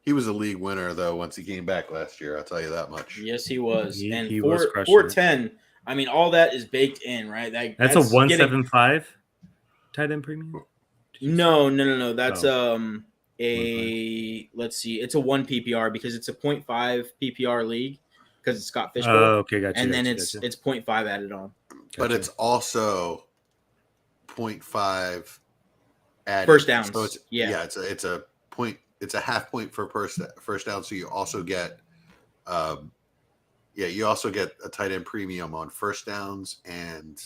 He was a league winner though once he came back last year. I'll tell you that much. Yes, he was. He was crushing 410. I mean, all that is baked in, right? That's a 175 tight end premium. No. That's let's see. It's a 1 PPR because it's a 0.5 PPR league because it's Scott Fishbowl. Oh, okay, gotcha. And then it's 0.5 added on. Gotcha. But it's also 0.5 added. First downs. So it's a point. It's a half point for first down. So you also get, you also get a tight end premium on first downs and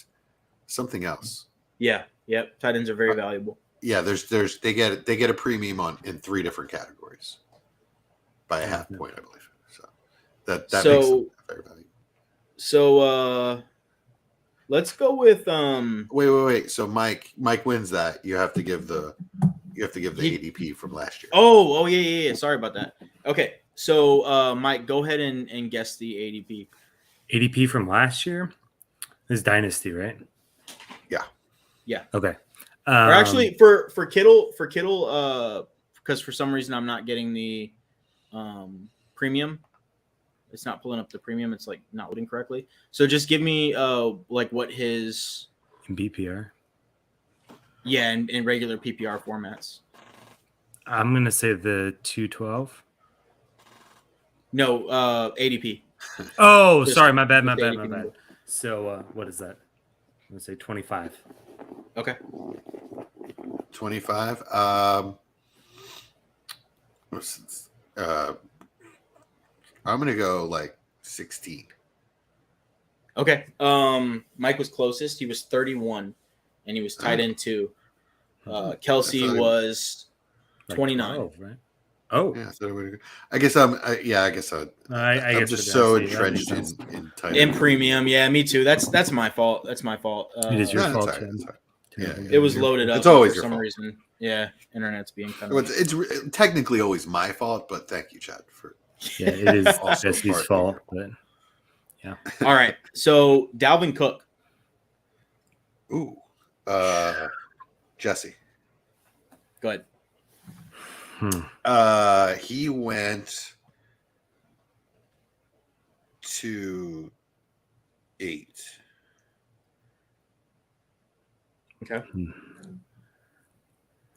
something else. Yeah. Yep. Tight ends are very valuable. Yeah, they get a premium in 3 different categories by a half point, I believe. So that makes it very valuable. So let's go with Wait. So Mike wins that. You have to give the ADP from last year. Oh yeah. Sorry about that. Okay. So Mike, go ahead and guess the ADP. ADP from last year is Dynasty, right? Yeah. Okay. Or actually, for Kittle, because for some reason I'm not getting the premium. It's not pulling up the premium. It's like not loading correctly. So just give me like what his in BPR. Yeah, in regular PPR formats. I'm gonna say the 212. No, ADP. Oh, sorry, my bad. So what is that? I'm gonna say 25. Okay. 25. I'm gonna go like 16. Okay. Mike was closest. He was 31, and he was tight end 2. Kelsey was 29. 12, right? Oh, yeah. So I guess I'm just so entrenched in tight end premium. Yeah, me too. That's my fault. It is your fault. Yeah, it was loaded up. It's always for your some fault. Reason. Yeah, internet's being kind of. It's technically always my fault, but thank you, Chad, for. Yeah, it is Jesse's fault, but yeah. All right, so Dalvin Cook. Ooh, Jesse. Go ahead. He went to 8. Okay.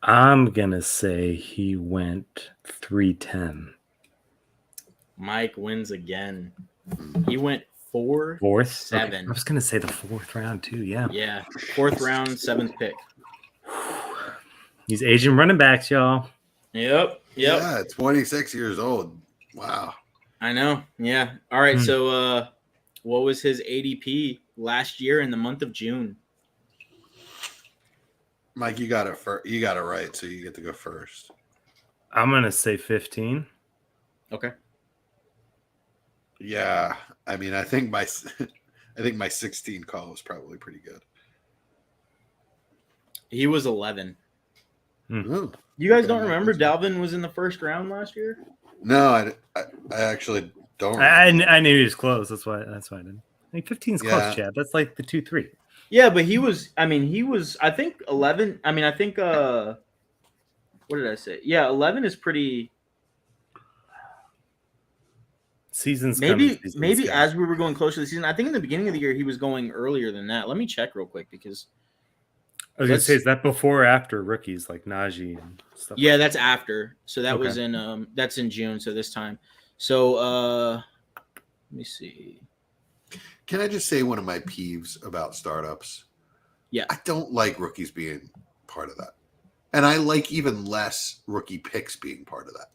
I'm gonna say he went 310. Mike wins again. He went 4th, 7. Okay. I was gonna say the 4th round too. Yeah. Yeah. 4th round, 7th pick. These Asian running backs, y'all. Yep. Yeah, 26 years old. Wow. I know. Yeah. All right. So, what was his ADP last year in the month of June? Mike, you got it right, so you get to go first. I'm gonna say 15. Okay. Yeah, I mean, I think my 16 call was probably pretty good. He was 11. Ooh, You guys don't remember Dalvin was in the 1st round last year? No, I actually don't. I knew he was close. That's why I didn't. I think 15 is close, Chad. That's like the 2-3. Yeah, but he was. I think 11. I think. What did I say? Yeah, 11 is pretty. Season's maybe as we were going closer to the season. I think in the beginning of the year he was going earlier than that. Let me check real quick because. I was gonna say, is that before or after rookies like Najee and stuff? Yeah, that's after. So that was in that's in June. So this time. So let me see. Can I just say one of my peeves about startups? Yeah. I don't like rookies being part of that. And I like even less rookie picks being part of that.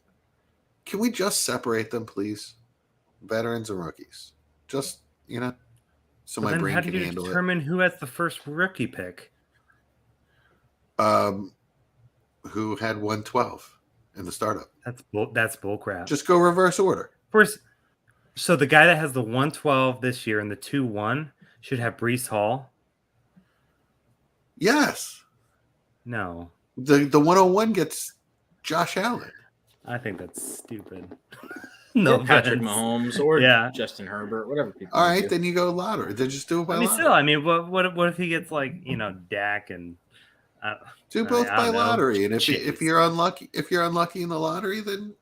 Can we just separate them, please? Veterans and rookies. Just, so my brain can handle it. How do you determine who has the first rookie pick? Who had 112 in the startup? That's bull crap. Just go reverse order. First, so the guy that has the 112 this year and the 2-1 should have Breece Hall. Yes. No. The 101 gets Josh Allen. I think that's stupid. or Patrick Mahomes or Justin Herbert, whatever people. All right, then you go lottery. Then just do it by lottery. Still, I mean, what if he gets like Dak and do both by lottery? And if you're unlucky in the lottery, then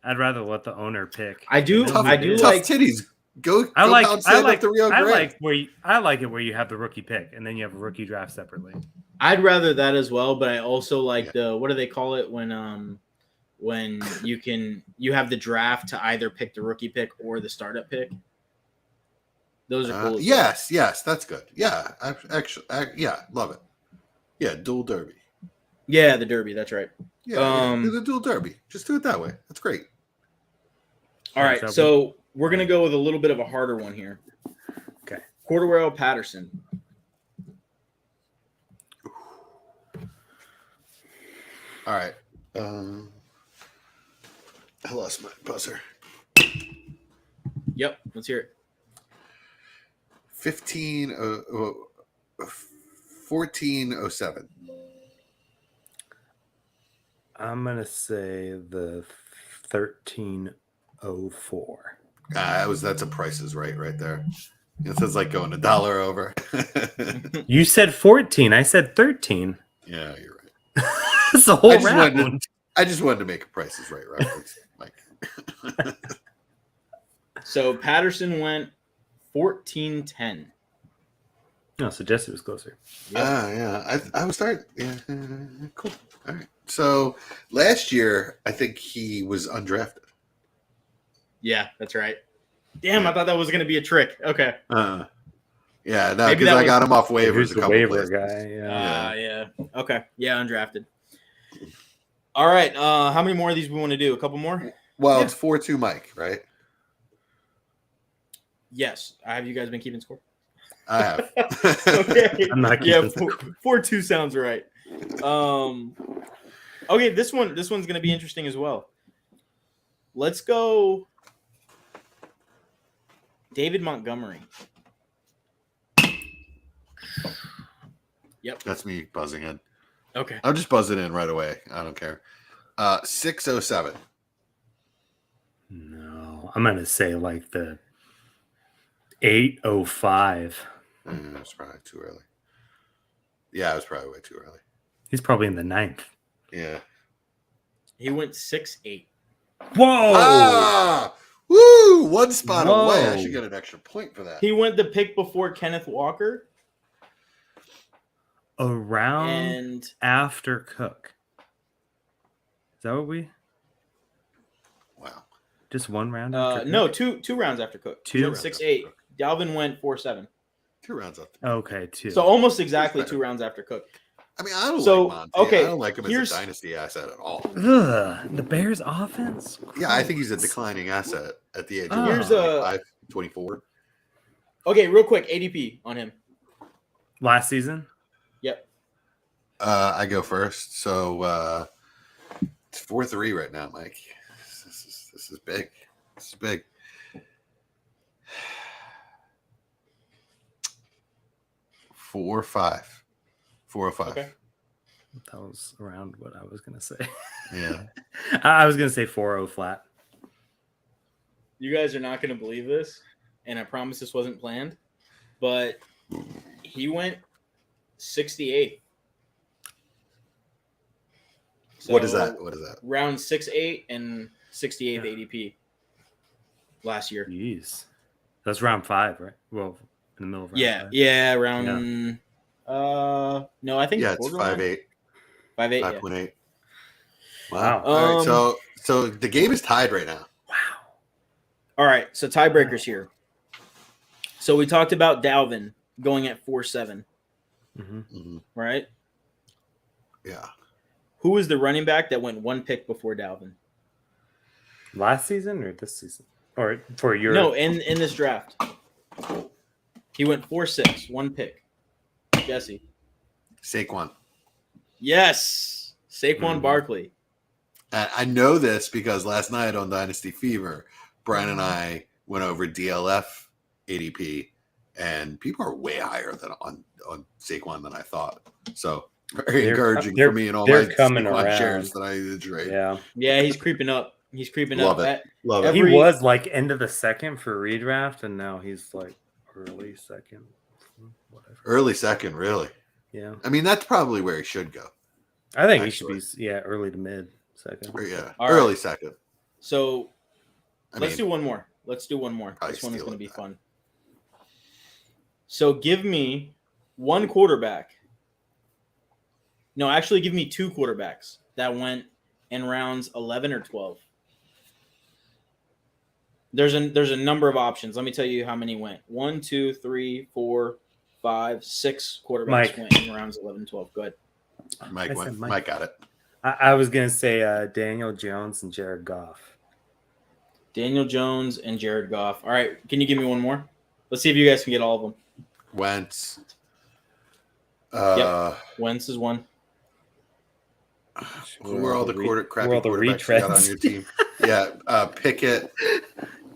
I'd rather let the owner pick. I do tough like titties. I like it where you have the rookie pick and then you have a rookie draft separately. I'd rather that as well, but I also like the what do they call it when you have the draft to either pick the rookie pick or the startup pick. Those are cool. Yes, that's good. Yeah, I love it. Yeah, dual derby. Yeah, the derby. That's right. Yeah, do the dual derby. Just do it that way. That's great. All right, so we're gonna go with a little bit of a harder one here. Okay, Cordero Patterson. All right. I lost my buzzer. Yep, let's hear it. 1407. I'm gonna say the 1304. That's a Price is Right there. It says like going $1 over. You said 14. I said 13. Yeah, you're right. It's the whole round. I just wanted to make a Price is Right reference, Mike. So Patterson went 1410. No, so Jesse was closer. Yeah. I was starting. Yeah, cool. All right. So last year, I think he was undrafted. Yeah, that's right. Damn, I thought that was going to be a trick. Okay. Yeah, no, because I got him off waivers. Who's the waiver guy? Yeah. Okay. Yeah, undrafted. All right. How many more of these we want to do? A couple more? Well, it's 4-2 Mike, right? Yes. Have you guys been keeping score? I have. Okay. I'm not keeping score. 4-2 sounds right. Okay, this one's going to be interesting as well. Let's go David Montgomery. Yep. That's me buzzing in. Okay. I'll just buzz it in right away. I don't care. 607. No, I'm gonna say like the 805. That's probably too early. Yeah, it was probably way too early. He's probably in the 9th. Yeah. He went 6'8". Whoa! Ah! Woo! One spot away. I should get an extra point for that. He went the pick before Kenneth Walker. Around and after Cook. Is that what we? Wow. Just one round? No, two rounds after Cook. 6'8". Dalvin went 4'7". 2 rounds after. Okay, 2. So almost exactly 2 rounds after Cook. I mean, I don't like Monty. Okay, I don't like him as a dynasty asset at all. The Bears offense? Yeah, I think he's a declining asset at the age of 24. Okay, real quick, ADP on him. Last season? Yep. I go first. So it's 4-3 right now, Mike. This is big. This is big. 4-5. 405. Okay. That was around what I was gonna say. Yeah. I was gonna say 4-0 flat. You guys are not gonna believe this, and I promise this wasn't planned, but he went 68. So what is that? Round 6-8 and 68th ADP last year. Jeez. That's round 5, right? Well, in the middle of round 5. Yeah, round no, I think it's 5-8. 5-8. 5.8. Wow. All right, so the game is tied right now. Wow. All right, so tiebreakers here. So we talked about Dalvin going at 4-7. Right? Yeah. Who was the running back that went 1 pick before Dalvin? Last season or this season? Or for your No, in this draft. He went 4-6, 1 pick. Jesse. Saquon. Yes. Saquon Barkley. I know this because last night on Dynasty Fever, Brian and I went over DLF ADP, and people are way higher than on Saquon than I thought. So very encouraging for me and all my Saquon shares that I trade. Yeah, he's creeping up. He's creeping Love up. Love it. He was like end of the second for redraft, and now he's like early second. Whatever. Early second, really. Yeah. I mean, that's probably where he should go. I think he should be early to mid second. Or, yeah, All early right. second. So let's do one more. This one is going to be fun. So give me one quarterback. No, actually give me two quarterbacks that went in rounds 11 or 12. There's a number of options. Let me tell you how many went. 1, 2, 3, 4, 5, 6 quarterbacks went in rounds 11 and 12. Go ahead. Mike got it. I was going to say Daniel Jones and Jared Goff. Daniel Jones and Jared Goff. All right. Can you give me one more? Let's see if you guys can get all of them. Wentz. Yep. Wentz is one. Who are all the crappy quarterbacks you got on your team? Yeah. Pickett.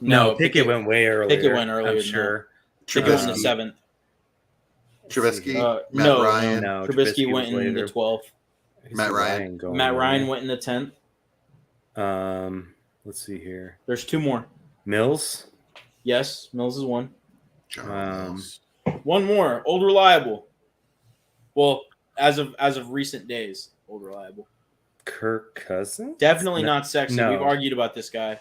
No, Pickett went way earlier. Pickett went earlier. I'm sure. Pickett went in the 7th. Trubisky. Matt Ryan. No. Trubisky went in the 12th. Matt Ryan. Matt Ryan went in the 10th. Let's see here. There's two more. Mills. Yes, Mills is one. Mills. One more. Old reliable. Well, as of recent days, old reliable. Kirk Cousins. Definitely not sexy. No. We've argued about this guy.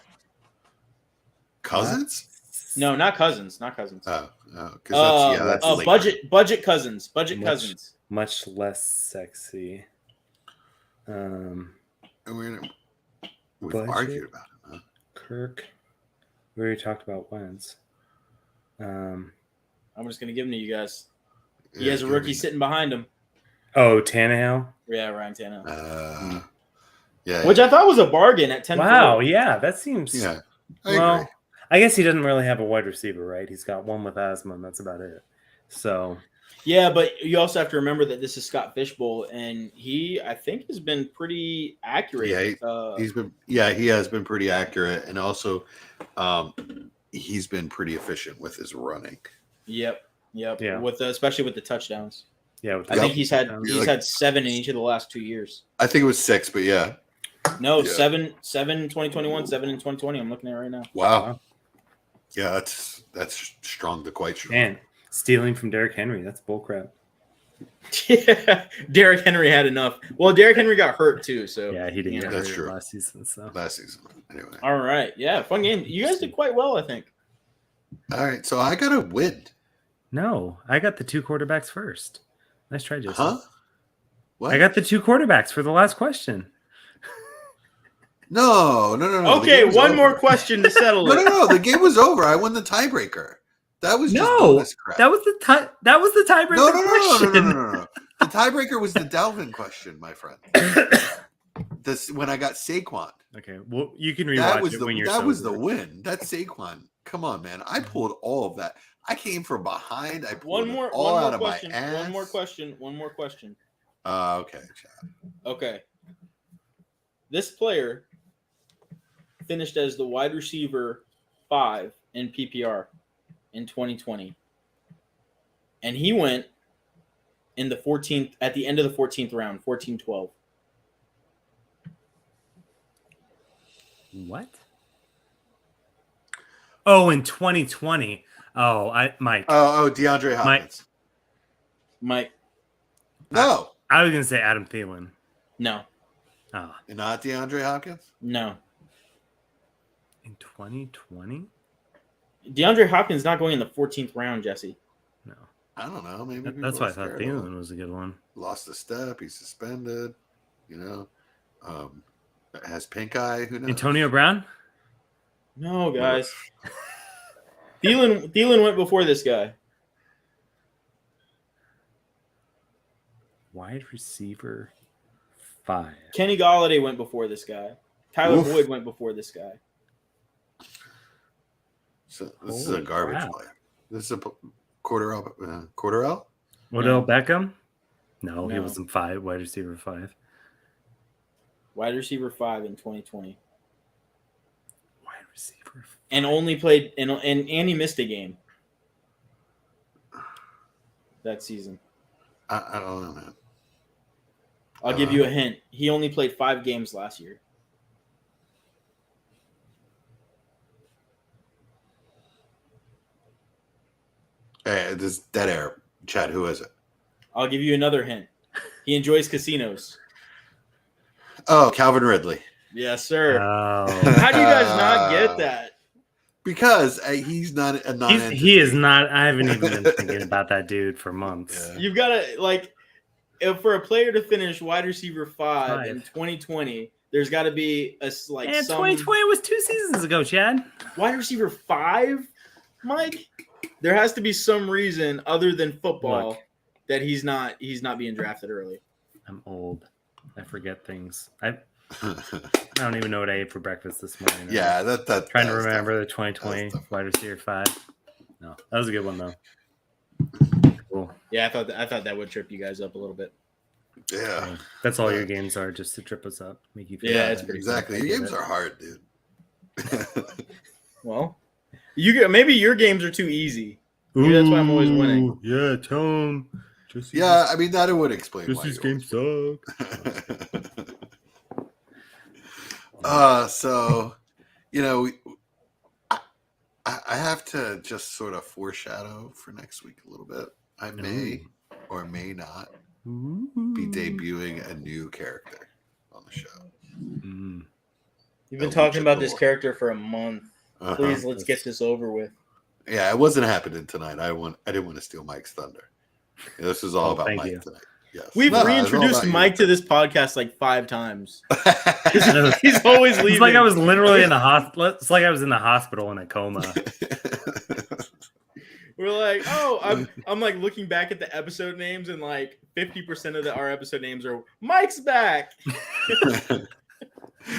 Cousins? No, not Cousins. Not Cousins. That's budget Cousins. Cousins. Much less sexy. We've argued about it. Huh? Kirk. We already talked about Wentz. I'm just gonna give him to you guys. He has a rookie sitting behind him. Oh, Tannehill. Yeah, Ryan Tannehill. Yeah. Which I thought was a bargain at 10. Wow. Yeah, that seems. Yeah. I agree. I guess he doesn't really have a wide receiver, right? He's got one with asthma, and that's about it. So. Yeah, but you also have to remember that this is Scott Fishbowl, and I think, has been pretty accurate. Yeah, he has been pretty accurate, and also, he's been pretty efficient with his running. Yep. Yeah. Especially with the touchdowns. Yeah, I think he's had 7 in each of the last 2 years. I think it was 6, but yeah. No, 7 in 2021, 7 in 2020. I'm looking at it right now. Wow. Yeah, that's strong to quite strong. Man, stealing from Derrick Henry, that's bullcrap. Yeah, Derrick Henry had enough. Well, Derrick Henry got hurt too, so yeah, he didn't get hurt true. Last season. So Anyway. All right, yeah, fun game. You guys did quite well, I think. All right, so I got a win. No, I got the 2 quarterbacks first. Nice try, Jason. Huh? What? I got the 2 quarterbacks for the last question. No. Okay, one more question to settle it. No. The game was over. I won the tiebreaker. That was just bonus crap. That was the tiebreaker. No. The tiebreaker was the Delvin question, my friend. When I got Saquon. Okay, well, you can rewatch it when you're sober. That was the win. That's Saquon. Come on, man. I pulled all of that. I came from behind. I pulled my ass. One more question. Okay. Okay. This player finished as the wide receiver 5 in PPR in 2020. And he went in the 14th, at the end of the 14th round, 14-12. What? Oh, in 2020. Oh, Mike. Oh, DeAndre Hopkins. Mike. No. I was going to say Adam Thielen. No. Oh. Not DeAndre Hopkins? No. In 2020? DeAndre Hopkins not going in the 14th round, Jesse. No. I don't know. Maybe that's why I thought Thielen was a good one. Lost a step. He's suspended. Has pink eye. Who knows? Antonio Brown? No, guys. Thielen went before this guy. Wide receiver 5. Kenny Golladay went before this guy. Tyler Boyd went before this guy. So this is a garbage player. This is a Cordell? Odell Beckham? No, he wasn't 5. Wide receiver 5. Wide receiver 5 in 2020. Wide receiver 5. And only played and he missed a game that season. I don't know, man. I'll give you a hint. He only played 5 games last year. This dead air. Chad, who is it? I'll give you another hint. He enjoys casinos. Oh, Calvin Ridley. Yes, sir. Oh. How do you guys not get that? Because he's not a non-entity. He is not. I haven't even been thinking about that dude for months. Yeah. You've got to, if for a player to finish wide receiver 5 in 2020, there's got to be a, some... 2020 was 2 seasons ago, Chad. Wide receiver 5, Mike? There has to be some reason other than football that he's not being drafted early. I'm old. I forget things. I don't even know what I ate for breakfast this morning. Yeah, that trying to remember the 2020 wide receiver 5. No, that was a good one though. Cool. Yeah, I thought that would trip you guys up a little bit. Yeah, that's all your games are, just to trip us up, make you feel. Yeah, it's pretty exactly. Your games are hard, dude. Well, maybe your games are too easy. Maybe that's why I'm always winning. Yeah, tell him. Yeah, I mean that would explain why Jesse's games suck. So, I have to just sort of foreshadow for next week a little bit. I may or may not be debuting a new character on the show. You've been talking about this character for a month. Please, let's get this over with. Yeah, it wasn't happening tonight. I didn't want to steal Mike's thunder. This is all about Mike tonight. Yes. We've reintroduced Mike to this podcast 5 times. He's always leaving. It's like I was literally in the hospital. It's like I was in the hospital in a coma. We're like, I'm looking back at the episode names, and 50% of our episode names are Mike's back.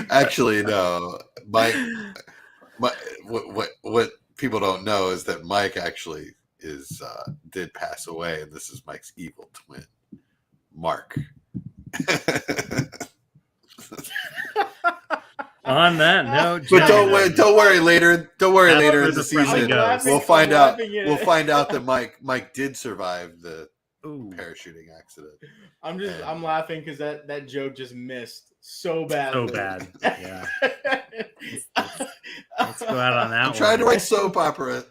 Actually, no. Mike. What people don't know is that Mike actually did pass away, and this is Mike's evil twin, Mark. On that note, but don't worry. Later in the season, we'll find out that Mike did survive the parachuting accident. I'm laughing because that joke just missed so bad. So bad. Yeah. Let's go out on that. I'm trying to write soap opera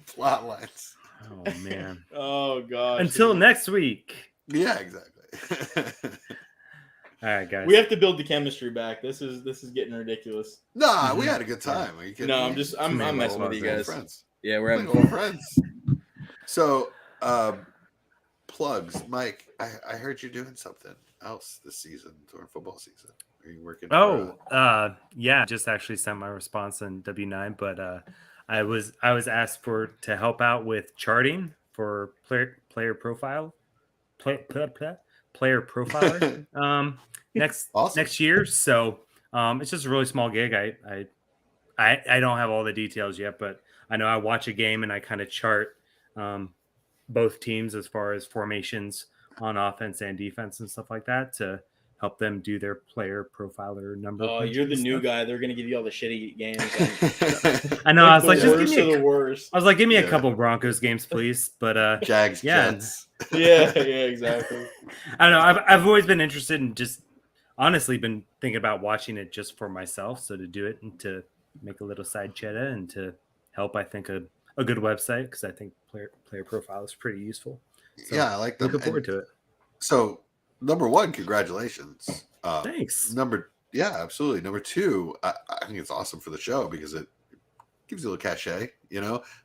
plot lines. Oh man. Oh god. Until next week. Yeah, exactly. All right, guys. We have to build the chemistry back. This is getting ridiculous. Nah, we had a good time. No, I'm messing with you guys. Friends. Yeah, we're having fun. Friends. So, plugs, Mike. I heard you're doing something else this season during football season. Are you working? Yeah. Just actually sent my response on W9, but I was asked to help out with charting for player profiler. Next year. So it's just a really small gig. I don't have all the details yet, but I know I watch a game and I kind of chart both teams as far as formations on offense and defense and stuff like that to help them do their player profiler number. Oh, you're the new guy. They're going to give you all the shitty games. I know. I was like, just give me the worst. I was like, give me a couple Broncos games, please. But Jags, Jets. Yeah, exactly. I don't know. I've always been interested in just honestly been thinking about watching it just for myself. So to do it and to make a little side cheddar and to help, I think a good website because I think player profile is pretty usful. So yeah, I like them. Looking forward to it. So, number one, congratulations. Thanks. Yeah, absolutely. Number two, I think it's awesome for the show because it gives you a little cachet.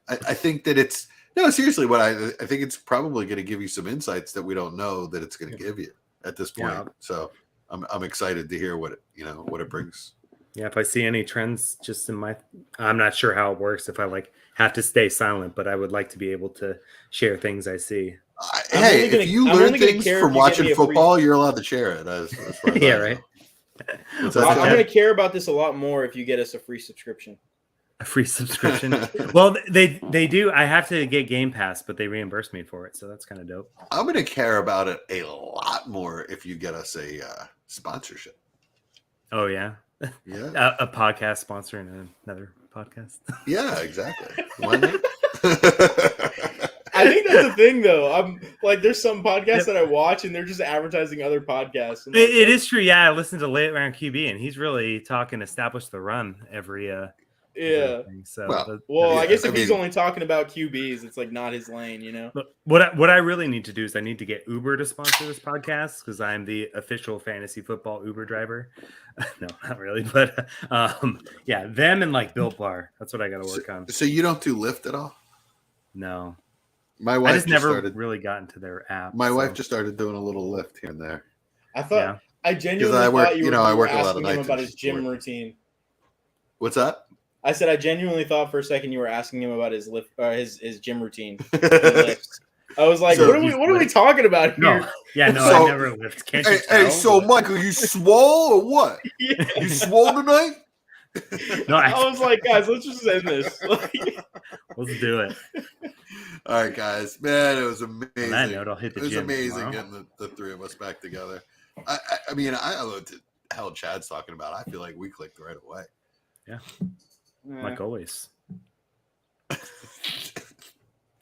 I think that it's seriously. What I think it's probably going to give you some insights that we don't know that it's going to give you at this point. Yeah. So, I'm excited to hear what it brings. Yeah, if I see any trends, just I'm not sure how it works. If I have to stay silent, but I would like to be able to share things I see. Hey, if you learn things from watching football, you're allowed to share it. As yeah, right. I'm going to care about this a lot more if you get us a free subscription. A free subscription? Well, they do. I have to get Game Pass, but they reimburse me for it, so that's kind of dope. I'm going to care about it a lot more if you get us a sponsorship. Oh, yeah? Yeah. A podcast sponsor and another podcast. Yeah, exactly. Why not? I think that's the thing, though. I'm there's some podcasts that I watch, and they're just advertising other podcasts. It is true. Yeah, I listened to Late Round QB, and he's really talking establish the run every Yeah. So I guess if he's only talking about QBs, it's like not his lane, you know. Look, what I really need to do is I need to get Uber to sponsor this podcast because I'm the official fantasy football Uber driver. No, not really, but yeah, them and like Built Bar. That's what I got to work on. So you don't do Lyft at all? No, my wife I just never really got into their app. My wife just started doing a little Lyft here and there. I thought I genuinely thought you were asking him about his gym routine. What's that? I said I genuinely thought for a second you were asking him about his his gym routine. I was like, what are we talking about here? No. Yeah, no, I never lift. Can't you tell? Hey, so Michael, you swole or what? Yeah. You swole tonight? No, I was like, guys, let's just end this. Let's do it. All right, guys. Man, it was amazing. On that note, I'll hit the gym. It was amazing tomorrow. getting the three of us back together. I mean, I don't know what the hell Chad's talking about. I feel like we clicked right away. Yeah. Like always.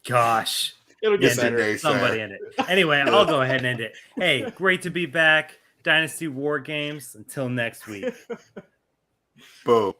Gosh. It'll get better. Somebody end it. Anyway, I'll go ahead and end it. Hey, great to be back. Dynasty War Games. Until next week. Boom.